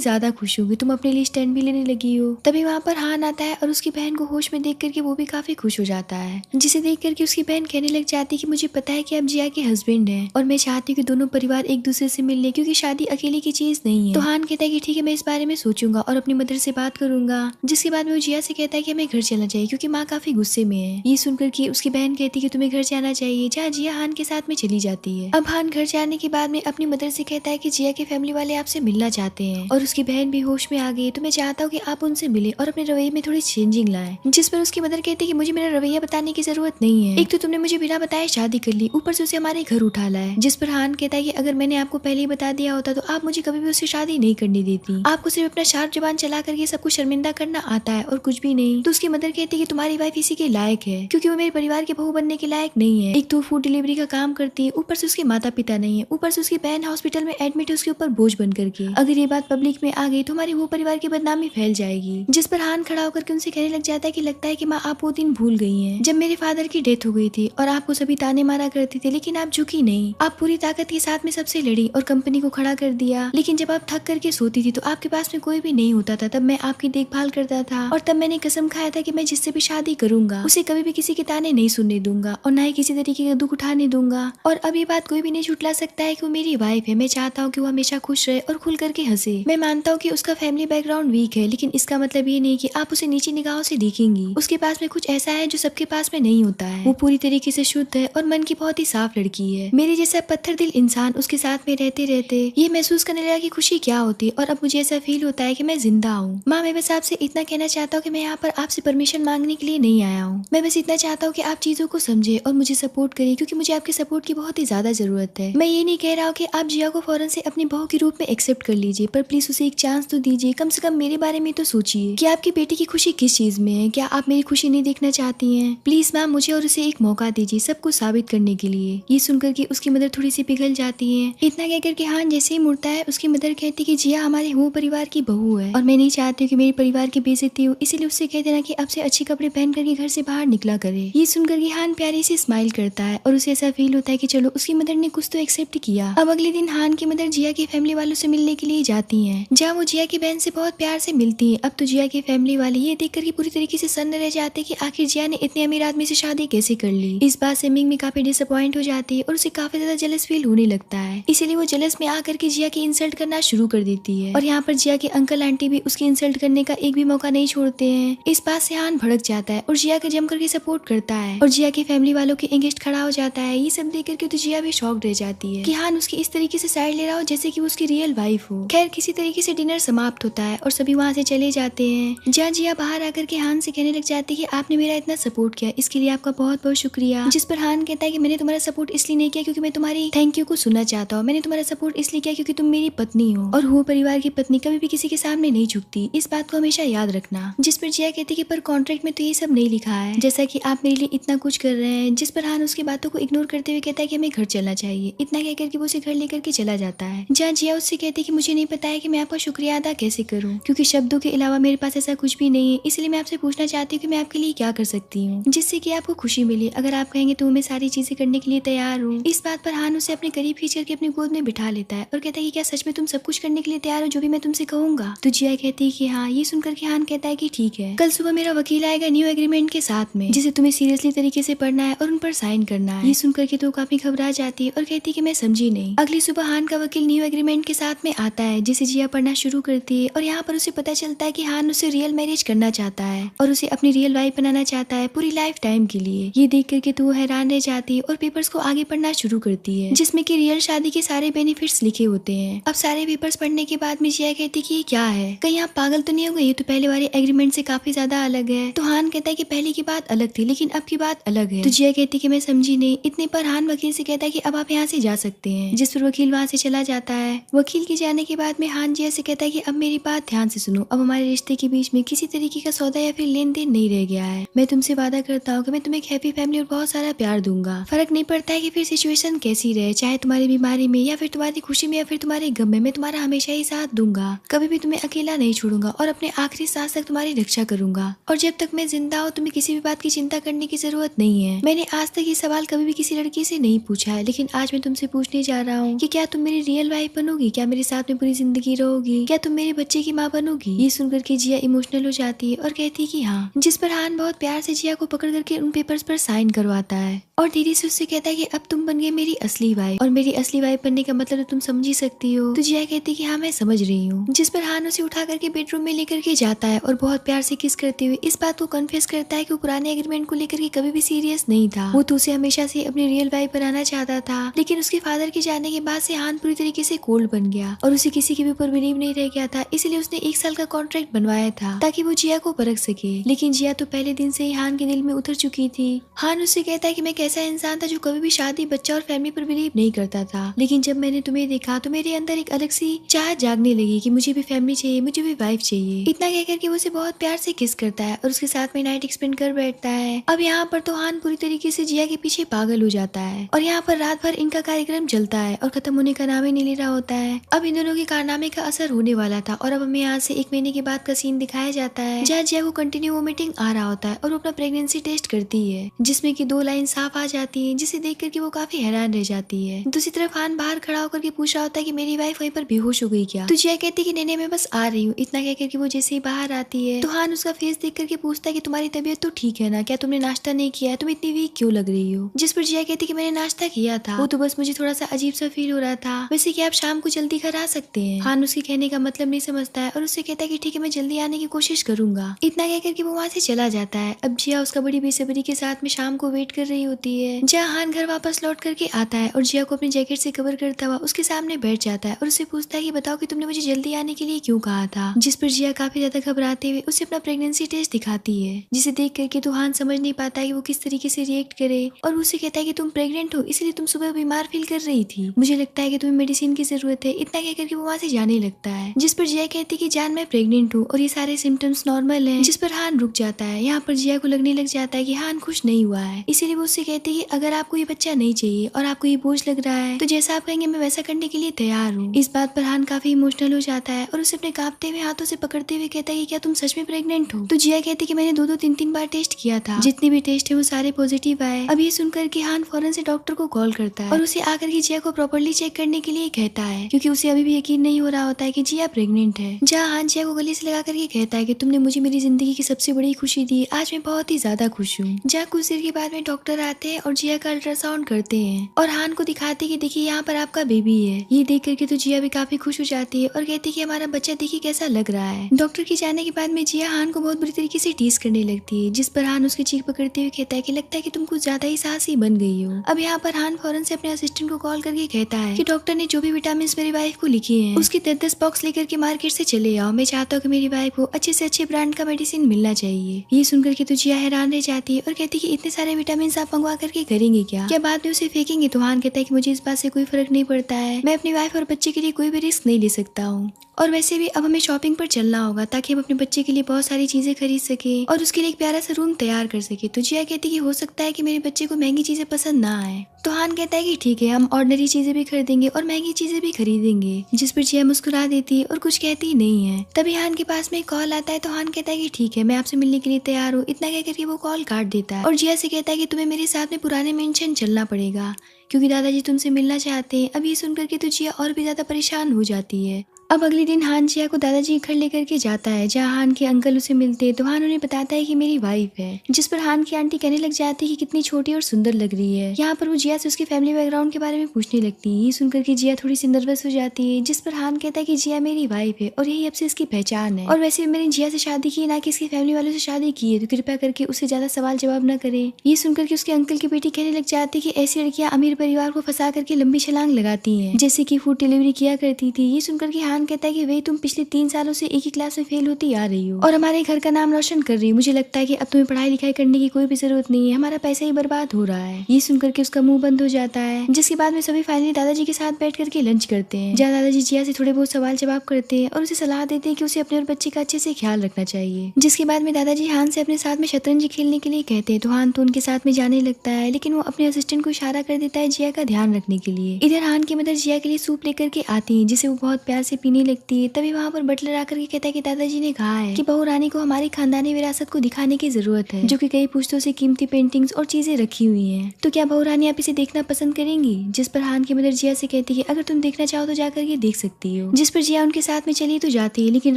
ज्यादा खुश हूँ कि तुम अपने लिए स्टैंड भी लेने लगी हो। तभी वहाँ पर हान आता है और उसकी बहन को होश में देख करके वो भी काफी खुश हो जाता है, जिसे देख करके उसकी बहन कहने लग जाती है कि मुझे पता है कि आप जिया के हस्बैंड हैं और मैं चाहती हूँ कि दोनों परिवार एक दूसरे से मिल ले, क्योंकि शादी अकेले की चीज नहीं है। तो हान कहता है कि ठीक है, मैं इस बारे में सोचूंगा और अपनी मदर से बात करूंगा। जिसके बाद में वो जिया से कहता है कि हमें घर चलना चाहिए क्योंकि माँ काफी गुस्से में है। ये सुनकर के उसकी बहन कहती है कि तुम्हें घर जाना चाहिए, जहाँ जिया हान के साथ में चली जाती है। अब हान घर जाने के बाद में अपनी मदर से कहता है कि जिया के फैमिली वाले आपसे मिलना चाहते हैं और उसकी बहन भी होश में आ गई, तो मैं चाहता हूँ कि आप उनसे मिले और अपने रवैये में थोड़ी चेंजिंग लाएं। जिस पर उसकी मदर कहती है कि मुझे मेरा रवैया बताने की जरूरत नहीं है, एक तो तुमने मुझे बिना बताए शादी कर ली, ऊपर से उसे हमारे घर उठा लाया। जिस पर हान कहता है कि अगर मैंने आपको पहले ही बता दिया होता तो आप मुझे कभी भी उससे शादी नहीं करने देती, आपको सिर्फ अपना शार्प जबान चला करके सबको शर्मिंदा करना आता है और कुछ भी नहीं। तो उसकी मदर कहती है कि तुम्हारी वाइफ इसी के लायक है, क्योंकि वो मेरे परिवार के बहू बनने के लायक नहीं है। एक तो फूड डिलीवरी का काम करती है, ऊपर से उसके माता पिता नहीं है, ऊपर से उसकी बहन हॉस्पिटल में एडमिट है उसके ऊपर बोझ बन करके। अगर ये बात पब्लिक में आ गई तो हमारे वो परिवार की बदनामी फैल जाएगी। जिस पर हान खड़ा होकर के उनसे कहने लग जाता है कि लगता है कि माँ आप वो दिन भूल गई हैं जब मेरे फादर की डेथ हो गई थी और आपको सभी ताने मारा करते थे, लेकिन आप झुकी नहीं, आप पूरी ताकत के साथ में सबसे लड़ी और कंपनी को खड़ा कर दिया। लेकिन जब आप थक करके सोती थी तो आपके पास में कोई भी नहीं होता था, तब मैं आपकी देखभाल करता था और तब मैंने कसम खाया था कि मैं जिससे भी शादी करूंगा उसे कभी भी किसी के ताने नहीं सुनने दूंगा और न ही किसी तरीके का दुख उठाने दूंगा। और अब ये बात कोई भी नहीं झुटला सकता है कि वो मेरी वाइफ है। मैं चाहता हूँ कि वो हमेशा खुश रहे और खुल करके हंसे। मैं मानता हूँ कि उसका फैमिली बैकग्राउंड वीक है, लेकिन इसका मतलब ये नहीं कि आप उसे नीची निगाहों से देखेंगी। उसके पास में कुछ ऐसा है जो सबके पास में नहीं होता है। वो पूरी तरीके से शुद्ध है और मन की बहुत ही साफ लड़की है। मेरे जैसा पत्थर दिल इंसान उसके साथ में रहते रहते ये महसूस करने लगा कि खुशी क्या होती है, और अब मुझे ऐसा फील होता है कि मैं जिंदा हूँ। माँ, मैं बस आपसे इतना कहना चाहता हूँ कि मैं यहाँ पर आपसे परमिशन मांगने के लिए नहीं आया हूँ। मैं बस इतना चाहता हूँ कि आप चीजों को समझे और मुझे सपोर्ट करें, क्योंकि मुझे आपके सपोर्ट की बहुत ही ज्यादा जरूरत है। मैं ये नहीं कह रहा हूँ कि आप जिया को फौरन से अपनी बहू के रूप में एक्सेप्ट कर लीजिए, पर प्लीज उसे एक चांस तो दीजिए। कम से कम मेरे बारे में तो सोचिए कि आपकी बेटी की खुशी किस चीज में है। क्या आप मेरी खुशी नहीं देखना चाहती हैं? प्लीज मैम, मुझे और उसे एक मौका दीजिए सब कुछ साबित करने के लिए। ये सुनकर के उसकी मदर थोड़ी सी पिघल जाती है। इतना कहकर के हान जैसे ही मुड़ता है, उसकी मदर कहती कि जिया हमारे वो परिवार की बहू है और मैं नहीं चाहती हूँ कि मेरे परिवार की बेइज्जती हो, इसीलिए उससे कह देना कि अब से अच्छे कपड़े पहन करके घर से बाहर निकला करे। ये सुनकर के हान प्यारी से स्माइल करता है और उसे ऐसा फील होता है कि चलो उसकी मदर ने कुछ तो एक्सेप्ट किया। अब अगले दिन हान की मदर जिया की फैमिली वालों से मिलने के लिए जाती है, जहाँ वो जिया की बहन से बहुत प्यार से मिलती है। अब तो जिया की फैमिली वाले ये देख करके पूरी तरीके से सन्न रह जाते कि आखिर जिया ने इतने अमीर आदमी से शादी कैसे कर ली। इस बात से मिंग भी काफी डिसअपॉइंट हो जाती है और उसे काफी ज्यादा जेलस फील होने लगता है। इसीलिए वो जेलस में आकर के जिया की इंसल्ट करना शुरू कर देती है और यहाँ पर जिया के अंकल आंटी भी उसकी इंसल्ट करने का एक भी मौका नहीं छोड़ते हैं। इस बात से हान भड़क जाता है और जिया के जम करके सपोर्ट करता है और जिया की फैमिली वालों के अगेंस्ट खड़ा हो जाता है। ये सब देख करके तो जिया भी शॉक्ड रह जाती है कि हान उसकी इस तरीके से साइड ले रहा हो जैसे कि वो उसकी रियल वाइफ हो। खैर, किसी तरीके से डिनर समाप्त होता है और सभी वहाँ से चले जाते हैं। जहाँ जिया बाहर आकर के हान से कहने लग जाती है कि आपने मेरा इतना सपोर्ट किया, इसके लिए आपका बहुत बहुत शुक्रिया। जिस पर हान कहता है कि मैंने तुम्हारा सपोर्ट इसलिए नहीं किया क्योंकि मैं तुम्हारी थैंक यू को सुनना चाहता हूँ। मैंने तुम्हारा सपोर्ट इसलिए किया क्योंकि तुम मेरी पत्नी हो और वो परिवार की पत्नी कभी भी किसी के सामने नहीं झुकती। इस बात को हमेशा याद रखना। जिस पर जिया कहती है कि पर कॉन्ट्रैक्ट में तो ये सब नहीं लिखा है, जैसा कि आप मेरे लिए इतना कुछ कर रहे हैं। जिस पर हान उसकी बातों को इग्नोर करते हुए कहता है कि हमें घर चलना चाहिए। इतना कहकर के वो उसे घर लेकर के चला जाता है। जहाँ जिया उससे कहती है कि मुझे नहीं पता है कि मैं आपका शुक्रिया अदा कैसे करूँ, क्योंकि शब्दों के अलावा मेरे पास ऐसा कुछ भी नहीं है। इसलिए मैं आपसे पूछना चाहती हूँ कि मैं आपके लिए क्या कर सकती हूँ जिससे कि आपको खुशी मिले। अगर आप कहेंगे तो मैं सारी चीजें करने के लिए तैयार हूँ। इस बात पर हान उसे अपने करीब खींच करके अपनी गोद में बिठा लेता है और कहता है कि क्या सच में तुम सब कुछ करने के लिए तैयार हो जो भी मैं तुमसे कहूंगा? तो जिया कहती है कि हाँ। ये सुनकर के हान कहता है कि ठीक है, कल सुबह मेरा वकील आएगा न्यू एग्रीमेंट के साथ में, जिसे तुम्हें सीरियसली तरीके से पढ़ना है और उन पर साइन करना है। ये सुनकर के तो काफी घबरा जाती है और कहती है कि मैं समझी नहीं। अगली सुबह हान का वकील न्यू एग्रीमेंट के साथ में आता है, जिसे जिया पढ़ना शुरू करती है और यहाँ पर उसे पता चलता है कि हान उसे रियल मैरिज करना चाहता है और उसे अपनी रियल वाइफ बनाना चाहता है पूरी लाइफ टाइम के लिए। ये देख कर करके तो वो हैरान रह जाती है और पेपर्स को आगे पढ़ना शुरू करती है, जिसमें कि रियल शादी के सारे बेनिफिट्स लिखे होते हैं। अब सारे पेपर्स पढ़ने के बाद में जिया कहती कि ये क्या है, कहीं आप पागल तो नहीं हो गए, ये तो पहले वाले एग्रीमेंट से काफी ज्यादा अलग है। तो हान कहता है कि पहले की बात अलग थी लेकिन अब की बात अलग है। तो जिया कहती कि मैं समझी नहीं। इतने पर हान वकील से कहता है कि अब आप यहाँ से जा सकते हैं, जिस पर वकील वहाँ से चला जाता है। वकील के जाने के बाद में हान जिया से कहता है कि अब मेरी बात ध्यान से सुनो, अब हमारे रिश्ते के बीच में किसी तरीके का सौदा या फिर लेन देन नहीं रह गया है। मैं तुमसे वादा करता हूँ कि मैं तुम्हें एक हैप्पी फैमिली और बहुत सारा प्यार दूंगा। फर्क नहीं पड़ता है कि फिर सिचुएशन कैसी रहे, चाहे तुम्हारी बीमारी में या फिर तुम्हारी खुशी में या फिर तुम्हारे गम में, मैं तुम्हारा हमेशा ही साथ दूंगा। कभी भी तुम्हें अकेला नहीं छोड़ूंगा और अपने आखिरी सांस तक तुम्हारी रक्षा करूंगा। और जब तक मैं जिंदा हूँ तुम्हें किसी भी बात की चिंता करने की जरूरत नहीं है। मैंने आज तक ये सवाल कभी भी किसी लड़की से नहीं पूछा है, लेकिन आज मैं तुमसे पूछने जा रहा हूँ कि क्या तुम मेरी रियल वाइफ बनोगी, क्या मेरे साथ में पूरी जिंदगी रहोगी, क्या तुम मेरे बच्चे की माँ बनोगी। ये सुनकर के जिया इमोशनल हो जाती है और कहती है कि हाँ, जिस पर हान बहुत प्यार से जिया को पकड़ करके उन पेपर्स पर साइन करवाता है और धीरे से उससे कहता है कि अब तुम बन गए मेरी असली वाइफ, और मेरी असली वाइफ बनने का मतलब तो तुम समझ ही सकती हो। तो जिया कहती है कि हाँ मैं समझ रही हूँ। जिस पर हान उसे उठा करके बेडरूम में लेकर के जाता है और बहुत प्यार से किस करते हुए इस बात को कन्फेस करता है कि वो पुराने एग्रीमेंट को लेकर के कभी भी सीरियस नहीं था। वो तो उसे हमेशा से अपनी रियल वाइफ बनाना चाहता था, लेकिन उसके फादर के जाने के बाद से हान पूरी तरीके से कोल्ड बन गया और उसे किसी के भी ऊपर बिलीव नहीं रह गया था। इसलिए उसने 1 साल का कॉन्ट्रैक्ट बनवाया था ताकि वो जिया को परख सके। लेकिन जिया तो पहले दिन से ही हान के दिल में उतर चुकी थी। हान उससे कहता है कि मैं कैसा इंसान था जो कभी भी शादी, बच्चा और फैमिली पर बिलीव नहीं करता था, लेकिन जब मैंने तुम्हें देखा तो मेरे अंदर एक अलग सी चाहत जागने लगी कि मुझे भी फैमिली चाहिए, मुझे भी वाइफ चाहिए। इतना कहकर के वो उसे बहुत प्यार से किस करता है और उसके साथ में नाइट स्पेंड कर बैठता है। अब यहाँ पर तो हान पूरी तरीके से जिया के पीछे पागल हो जाता है और यहाँ पर रात भर इनका कार्यक्रम चलता है और खत्म होने का नाम ही नहीं ले रहा होता है। अब इन दोनों के कारनामे का असर होने वाला था और अब हमें यहाँ से 1 महीने के बाद का सीन दिखाया जाता है जहाँ जिया को कंटिन्यू वोमिटिंग आ रहा होता है और वो अपना प्रेगनेंसी टेस्ट करती है, जिसमें कि 2 लाइन साफ आ जाती है, जिसे देख करके वो काफी हैरान रह जाती है। दूसरी तरफ हान बाहर खड़ा होकर के पूछ रहा होता है कि मेरी वाइफ वहीं पर बेहोश हो गई क्या। तो जिया कहती है कि नहीं मैं बस आ रही हूँ। इतना कहकर के वो जैसे ही बाहर आती है तो हान उसका फेस देख करके पूछता है कि तुम्हारी तबीयत तो ठीक है ना, क्या तुमने नाश्ता नहीं किया है, तुम इतनी वीक क्यों लग रही हो। जिस पर जिया कहती है कि मैंने नाश्ता किया था, वो तो बस मुझे थोड़ा सा अजीब सा फील हो रहा था, वैसे कि आप शाम को जल्दी घर आ सकते हैं। हान उसके कहने का मतलब नहीं समझता है और उससे कहता है कि ठीक है मैं जल्दी आने की कोशिश करूंगा। इतना कहकर के वो वहाँ से चला जाता है। अब जिया उसका बड़ी बेसब्री के साथ में शाम को वेट कर रही होती है, जहाँ हान घर वापस लौट करके आता है और जिया को अपनी जैकेट से कवर करता हुआ उसके सामने बैठ जाता है और उससे पूछता है कि बताओ कि तुमने मुझे जल्दी आने के लिए क्यों कहा था। जिस पर जिया काफी ज्यादा घबराते हुए उसे अपना प्रेगनेंसी टेस्ट दिखाती है, जिसे देख करके तो हान समझ नहीं पाता है कि वो किस तरीके से रिएक्ट करे और उसे कहता है कि तुम प्रेग्नेंट हो इसलिए तुम सुबह बीमार फील कर रही थी, मुझे लगता है कि तुम्हें मेडिसिन की जरूरत है। इतना कह करके वो वहाँ से जाने लगता है, जिस पर जिया कहती है कि जान मैं प्रेग्नेंट हूँ और ये सारे सिम्टम्स नॉर्मल हैं। जिस पर हान रुक जाता है। यहाँ पर जिया को लगने लग जाता है कि हान खुश नहीं हुआ है, इसीलिए वो उससे कहती है कि अगर आपको ये बच्चा नहीं चाहिए और आपको ये बोझ लग रहा है तो जैसा आप कहेंगे मैं वैसा करने के लिए तैयार हूँ। इस बात पर हान काफी इमोशनल हो जाता है और उसे अपने कांपते हुए हाथों से पकड़ते हुए कहता है कि क्या तुम सच में प्रेग्नेंट हो। तो जिया कहती है कि मैंने 2-2 3-3 बार टेस्ट किया था, जितने भी टेस्ट है वो सारे पॉजिटिव आए। अब ये सुनकर के हान फौरन से डॉक्टर को कॉल करता है और उसे आकर के जिया को प्रॉपर्ली चेक करने के लिए कहता है, क्योंकि उसे अभी भी यकीन नहीं हो रहा होता है कि जिया प्रेग्नेंट है। जहाँ हान जिया को गले से लगा करके कहता है कि तुमने मुझे मेरी जिंदगी की सबसे बड़ी खुशी दी, आज मैं बहुत ही ज्यादा खुश हूँ। जहाँ कुछ देर के बाद में डॉक्टर आते हैं और जिया का अल्ट्रासाउंड करते हैं और हान को दिखाते कि देखिए यहाँ पर आपका बेबी है। ये देख करके तो जिया भी काफी खुश हो जाती है और कहती है कि हमारा बच्चा देखिए कैसा लग रहा है। डॉक्टर के जाने के बाद में जिया हान को बहुत बुरी तरीके से टीज करने लगती है, जिस पर हान उसकी चीख पकड़ते हुए कहता है कि लगता है कि तुम कुछ ज्यादा ही साहसी बन गई हो। अब यहाँ पर हान फौरन से अपने असिस्टेंट को कॉल करके कहता है कि डॉक्टर ने जो भी विटामिन मेरी वाइफ को लिखे हैं उसकी 10-10 बॉक्स लेकर के मार्केट से चले आओ। मैं चाहता हूँ कि मेरी वाइफ को अच्छे से अच्छे ब्रांड का मेडिसिन मिलना चाहिए। ये सुनकर के तो जिया हैरान रह जाती है और कहती है कि इतने सारे विटामिन आप मंगवा करके करेंगे क्या बाद में उसे फेंकेंगे। तो हान कहता है कि मुझे इस बात से कोई फर्क नहीं पड़ता है, मैं अपनी वाइफ और बच्चे के लिए कोई भी रिस्क नहीं ले सकता हूँ और वैसे भी अब हमें शॉपिंग पर चलना होगा ताकि हम अपने बच्चे के लिए बहुत सारी चीजें खरीद सके और उसके लिए एक प्यारा सा रूम तैयार कर सके। तो जिया कहती है कि हो सकता है कि मेरे बच्चे को महंगी चीजें पसंद ना आए। तो हान कहता है कि ठीक है हम ऑर्डिनरी चीजें भी खरीदेंगे और महंगी चीजें भी खरीदेंगे, जिस पर जिया मुस्कुरा देती है और कुछ कहती नहीं है। तभी हान के पास में एक कॉल आता है तो हान कहता है कि ठीक है मैं आपसे मिलने के लिए तैयार हूँ। इतना कहकर के वो कॉल काट देता है और जिया से कहता है कि तुम्हें मेरे साथ में पुराने मेंशन चलना पड़ेगा क्योंकि दादाजी तुमसे मिलना चाहते हैं। अब ये सुनकर के तो जिया और भी ज्यादा परेशान हो जाती है। अब अगले दिन हान जिया को दादाजी घर लेकर के जाता है, जहाँ हान के अंकल उसे मिलते हैं तो हान उन्हें बताता है कि मेरी वाइफ है, जिस पर हान की आंटी कहने लग जाती है कि कितनी छोटी और सुंदर लग रही है। यहाँ पर वो जिया से उसके फैमिली बैकग्राउंड के बारे में पूछने लगती है। ये सुनकर के जिया थोड़ी सी नर्वस हो जाती है, जिस पर हान कहता है कि जिया मेरी वाइफ है और यही अब से इसकी पहचान है, और वैसे भी मैंने जिया से शादी की ना कि इसकी फैमिली वालों से शादी की है, तो कृपया करके उसे ज्यादा सवाल जवाब न करे। ये सुनकर के उसके अंकल की बेटी कहने लग जाती है कि ऐसी लड़कियां अमीर परिवार को फंसा करके लंबी छलांग लगाती हैं, जैसे कि फूड डिलीवरी किया करती थी। ये सुनकर के हान कहता है कि वे तुम पिछले 3 सालों से एक ही क्लास में फेल होती आ रही हो और हमारे घर का नाम रोशन कर रही हो। मुझे लगता है कि अब तुम्हें पढ़ाई लिखाई करने की कोई भी जरूरत नहीं है, हमारा पैसा ही बर्बाद हो रहा है। ये सुनकर के उसका मुंह बंद हो जाता है, जिसके बाद में सभी फाइनली दादाजी के साथ बैठ करके लंच करते हैं, जहाँ दादाजी जिया से थोड़े बहुत सवाल जवाब करते हैं और उसे सलाह देते हैं कि उसे अपने और बच्चे का अच्छे से ख्याल रखना चाहिए। जिसके बाद में दादाजी हान से अपने साथ में शतरंज खेलने के लिए कहते हैं, तो हान तो उनके साथ में जाने लगता है, लेकिन वो अपने असिस्टेंट को इशारा कर देता है जिया का ध्यान रखने के लिए। इधर हान की मदर जिया के लिए सूप लेकर के आती है, जिसे वो बहुत प्यार से पीने लगती है। तभी वहाँ पर बटलर आकर के कहता है कि दादाजी ने कहा है कि बहू रानी को हमारी खानदानी विरासत को दिखाने की जरूरत है, जो कि कई पुश्तों से कीमती पेंटिंग्स और चीजें रखी हुई हैं। तो क्या बहू रानी आप इसे देखना पसंद करेंगी? जिस पर हान की मदर जिया से कहती है अगर तुम देखना चाहो तो जाकर के देख सकती हो। जिस पर जिया उनके साथ में चली तो जाती है, लेकिन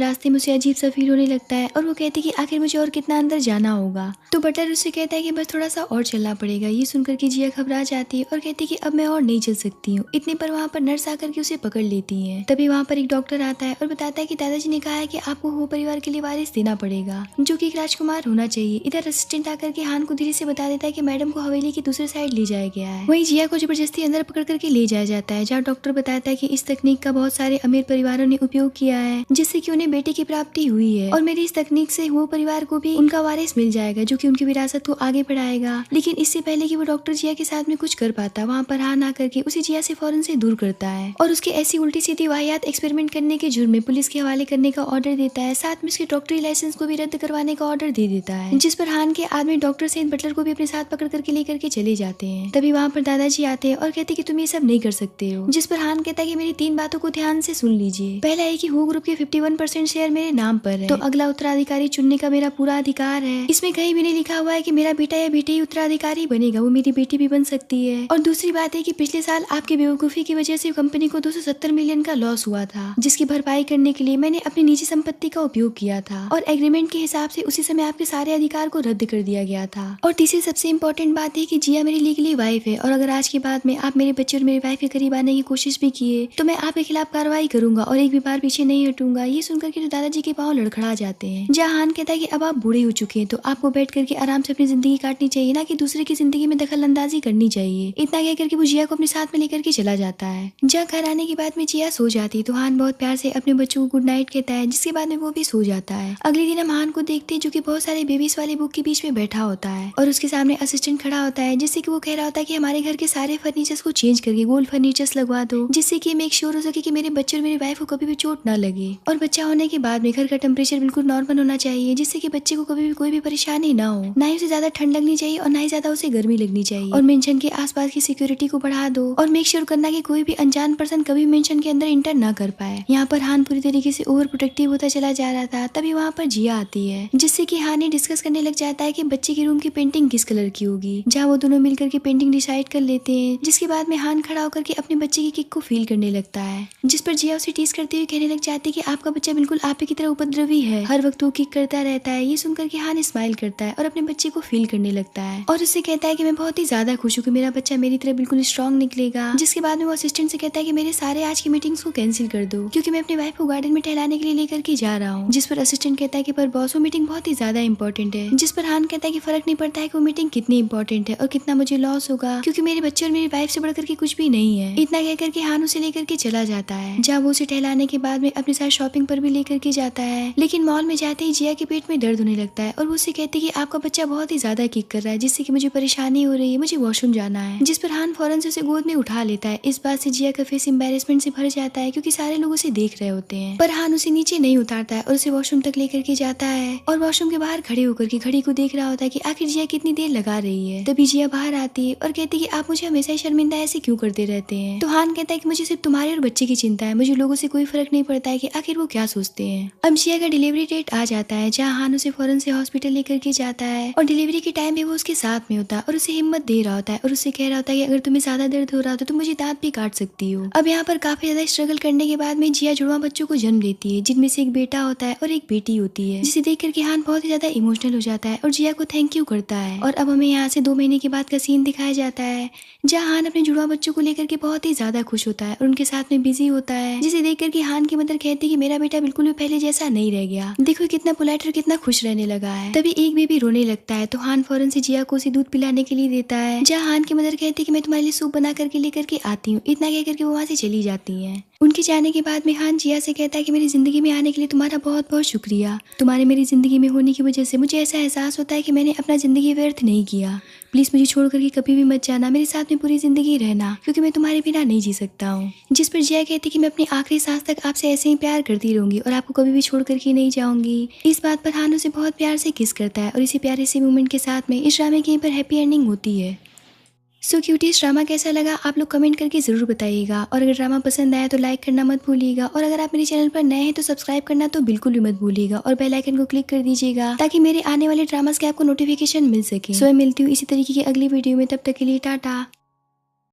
रास्ते में उसे अजीब सा फील होने लगता है और वो कहती है कि आखिर मुझे और कितना अंदर जाना होगा। तो बटलर उससे कहता है कि बस थोड़ा सा और चलना पड़ेगा। ये सुनकर के जिया घबरा जाती है और कहती है कि अब मैं और नहीं चल सकती हूँ। इतने पर वहाँ पर नर्स आकर के उसे पकड़ लेती है। तभी वहाँ पर एक डॉक्टर आता है और बताता है कि दादाजी ने कहा है कि आपको वो परिवार के लिए वारिस देना पड़ेगा, जो कि एक राजकुमार होना चाहिए। इधर असिस्टेंट आकर के हान को धीरे से बता देता है कि मैडम को हवेली की दूसरी साइड ले जाया गया है। वहीं जिया को जबरदस्ती अंदर पकड़ करके ले जाया जाता है, जहाँ डॉक्टर बताता है कि इस तकनीक का बहुत सारे अमीर परिवारों ने उपयोग किया है, जिससे कि उन्हें बेटे की प्राप्ति हुई है, और मेरी इस तकनीक से वो परिवार को भी उनका वारिस मिल जाएगा, जो कि उनकी विरासत को आगे बढ़ाएगा। लेकिन इससे पहले कि वो डॉक्टर जिया के साथ में कुछ कर पाता, वहाँ पर हान आकर के उसे जिया से फौरन से दूर करता है और उसके ऐसी उल्टी सीधी वाहियात एक्सपेरिमेंट करने के जुर्म में पुलिस के हवाले करने का ऑर्डर देता है। साथ में उसके डॉक्टरी लाइसेंस को भी रद्द करवाने का ऑर्डर दे देता है, जिस पर हान के आदमी डॉक्टर सहित बटलर को भी अपने साथ पकड़ करके लेकर के चले जाते हैं। तभी वहाँ पर दादाजी आते हैं और कहते हैं कि तुम ये सब नहीं कर सकते हो। जिस पर हान कहता है कि मेरी 3 बातों को ध्यान से सुन लीजिए। पहला है कि हु ग्रुप के 51% शेयर मेरे नाम पर है, तो अगला उत्तराधिकारी चुनने का मेरा पूरा अधिकार है। इसमें कहीं भी नहीं लिखा हुआ है कि मेरा बेटा या बेटी ही उत्तराधिकारी बनेगा, वो मेरी बेटी भी बन सकती है। और दूसरी बात है कि पिछले साल आपकी बेवकूफी की वजह से कंपनी को 270 मिलियन का लॉस हुआ था, जिसकी भरपाई करने के लिए मैंने अपनी निजी संपत्ति का उपयोग किया था और एग्रीमेंट के हिसाब से उसी समय आपके सारे अधिकार को रद्द कर दिया गया था। और तीसरी सबसे इम्पोर्टेंट बात है कि जिया मेरी लीगली वाइफ है, और अगर आज के बाद में आप मेरे बच्चे और मेरी वाइफ के करीब आने की कोशिश भी किए तो मैं आपके खिलाफ कार्रवाई करूंगा और एक भी बार पीछे नहीं हटूंगा। ये सुनकर के तो दादाजी के पांव लड़खड़ा जाते हैं। जहाँ हान कहता है कि अब आप बूढ़े हो चुके हैं, तो आपको बैठ करके आराम से अपनी जिंदगी काटनी चाहिए, ना कि दूसरे की जिंदगी में दखल अंदाजी करनी चाहिए। इतना कह करके वो जिया को अपने साथ में लेकर के चला जाता है। जहाँ घर आने के बाद में जिया सो जाती तो हान बहुत प्यार से अपने बच्चों को गुड नाइट कहता है, जिसके बाद में वो भी सो जाता है। अगले दिन हम हान को देखते हैं, जो कि बहुत सारे बेबीज वाले बुक के बीच में बैठा होता है और उसके सामने असिस्टेंट खड़ा होता है, जिससे कि वो कह रहा होता है कि हमारे घर के सारे फर्नीचर्स को चेंज करके गोल्ड फर्नीचर्स लगवा दो, जिससे कि मेक श्योर हो सके कि मेरे बच्चे और मेरी वाइफ को कभी भी चोट ना लगे। और बच्चा होने के बाद में घर का टेम्परेचर बिल्कुल नॉर्मल होना चाहिए, जिससे कि बच्चे को कभी भी कोई भी परेशानी ना हो, ना ही उसे ज्यादा ठंड लगनी चाहिए और ना ही ज्यादा उसे गर्मी लगनी चाहिए। और मेंशन के आसपास की सिक्योरिटी को बढ़ा दो और मेक श्योर करना कि कोई भी अनजान पर्सन कभी मेंशन के अंदर इंटर ना कर पाए। यहाँ पर हान पूरी तरीके से ओवर प्रोटेक्टिव होता चला जा रहा था। तभी वहाँ पर जिया आती है, जिससे कि हान डिस्कस करने लग जाता है कि बच्चे के रूम की पेंटिंग किस कलर की होगी, जहाँ वो दोनों मिलकर के पेंटिंग डिसाइड कर लेते हैं। जिसके बाद में हान खड़ा होकर के अपने बच्चे की किक को फील करने लगता है, जिस पर जिया उसे टीज करते हुए कहने लग जाती है कि आपका बच्चा बिल्कुल आप ही की तरह उपद्रवी है, हर वक्त वो किक करता रहता है। ये सुनकर के हान स्माइल करता है और अपने बच्चे को फील करने लगता है और उससे कहता है कि मैं बहुत ही ज्यादा खुश हूँ कि मेरा बच्चा मेरी तरह बिल्कुल स्ट्रॉन्ग निकलेगा। जिसके बाद में वो असिस्टेंट से कहता है कि मेरे सारे आज की मीटिंग्स को कैंसिल कर दो, क्योंकि मैं अपनी वाइफ को गार्डन में टहलाने के लिए लेकर के जा रहा हूँ। जिस पर असिस्टेंट कहता है कि पर बॉस वो मीटिंग बहुत ही ज्यादा इंपॉर्टेंट है। जिस पर हान कहता है कि फर्क नहीं पड़ता है कि वो मीटिंग कितनी इंपॉर्टेंट है और कितना मुझे लॉस होगा, क्योंकि मेरे बच्चे और मेरी वाइफ से बढ़कर के कुछ भी नहीं है। इतना कहकर के हान उसे लेकर के चला जाता है, जहाँ वो उसे टहलाने के बाद में अपने साथ शॉपिंग पर भी लेकर के जाता है। लेकिन मॉल में जाते ही जिया के पेट में दर्द होने लगता है और वो उससे कहती है कि आपका बच्चा बहुत ही ज्यादा किक कर रहा है, जिससे कि मुझे परेशानी हो रही है, मुझे वॉशरूम जाना है। जिस पर हान फौरन से उसे गोद में उठा लेता है। इस बात से जिया का फेस एम्बैरेसमेंट से भर जाता है, क्योंकि सारे लोग उसे देख रहे होते हैं। पर हान उसे नीचे नहीं उतारता है और उसे वॉशरूम तक लेकर के जाता है और वॉशरूम के बाहर खड़े होकर के घड़ी को देख रहा होता है कि आखिर जिया कितनी देर लगा रही है। तभी जिया बाहर आती है और कहती है कि आप मुझे हमेशा ही शर्मिंदा ऐसे क्यों करते रहते हैं। तो हान कहता है कि मुझे सिर्फ तुम्हारे और बच्चे की चिंता है, मुझे लोगों से कोई फर्क नहीं पड़ता है कि आखिर वो क्या सोचते हैं। अब जिया का डिलीवरी डेट आ जाता है, जहाँ हान उसे फौरन से हॉस्पिटल लेकर के जाता है और डिलीवरी के टाइम भी वो उसके साथ में होता है और उसे हिम्मत दे रहा होता है और उससे कह रहा होता है कि अगर तुम्हें ज्यादा दर्द हो रहा हो तो तुम मुझे दांत भी काट सकती हो। अब यहाँ पर काफी ज्यादा स्ट्रगल करने के बाद में में जिया जुड़वा बच्चों को जन्म देती है, जिनमें से एक बेटा होता है और एक बेटी होती है, जिसे देख करके हान बहुत ही ज्यादा इमोशनल हो जाता है और जिया को थैंक यू करता है। और अब हमें यहाँ से 2 महीने के बाद का सीन दिखाया जाता है, जहाँ हान अपने जुड़वा बच्चों को लेकर के बहुत ही ज्यादा खुश होता है और उनके साथ में बिजी होता है, जिसे देख करके हान की मदर कहती है कि मेरा बेटा बिल्कुल भी पहले जैसा नहीं रह गया, देखो कितना पोलाइट और कितना खुश रहने लगा है। तभी एक बेबी रोने लगता है तो हान फौरन से जिया को उसे दूध पिलाने के लिए देता है, जहाँ हान की मदर कहती है कि मैं तुम्हारे लिए सूप बना करके लेकर के आती हूँ। इतना कह करके वो वहाँ से चली जाती है। उनके जाने के बाद में हान जिया से कहता है कि मेरी जिंदगी में आने के लिए तुम्हारा बहुत बहुत शुक्रिया, तुम्हारे मेरी जिंदगी में होने की वजह से मुझे ऐसा एहसास होता है कि मैंने अपना जिंदगी व्यर्थ नहीं किया। प्लीज मुझे छोड़ करके कभी भी मत जाना, मेरे साथ में पूरी जिंदगी रहना, क्योंकि मैं तुम्हारे बिना नहीं जी सकता हूँ। जिस पर जिया कहती कि मैं अपनी आखिरी सांस तक आपसे ऐसे ही प्यार करती रहूंगी और आपको कभी भी छोड़ करके नहीं जाऊंगी। इस बात पर हान उसे बहुत प्यार से किस करता है और इसी प्यारे से मोमेंट के साथ में इस ड्रामे की पर हैप्पी एंडिंग होती है। सो क्यूटीज ड्रामा कैसा लगा आप लोग कमेंट करके ज़रूर बताइएगा, और अगर ड्रामा पसंद आया तो लाइक करना मत भूलिएगा, और अगर आप मेरे चैनल पर नए हैं तो सब्सक्राइब करना तो बिल्कुल भी मत भूलिएगा, और बेल आइकन को क्लिक कर दीजिएगा ताकि मेरे आने वाले ड्रामास के आपको नोटिफिकेशन मिल सके। सो मैं मिलती हूँ इसी तरीके की अगली वीडियो में, तब तक के लिए टाटा।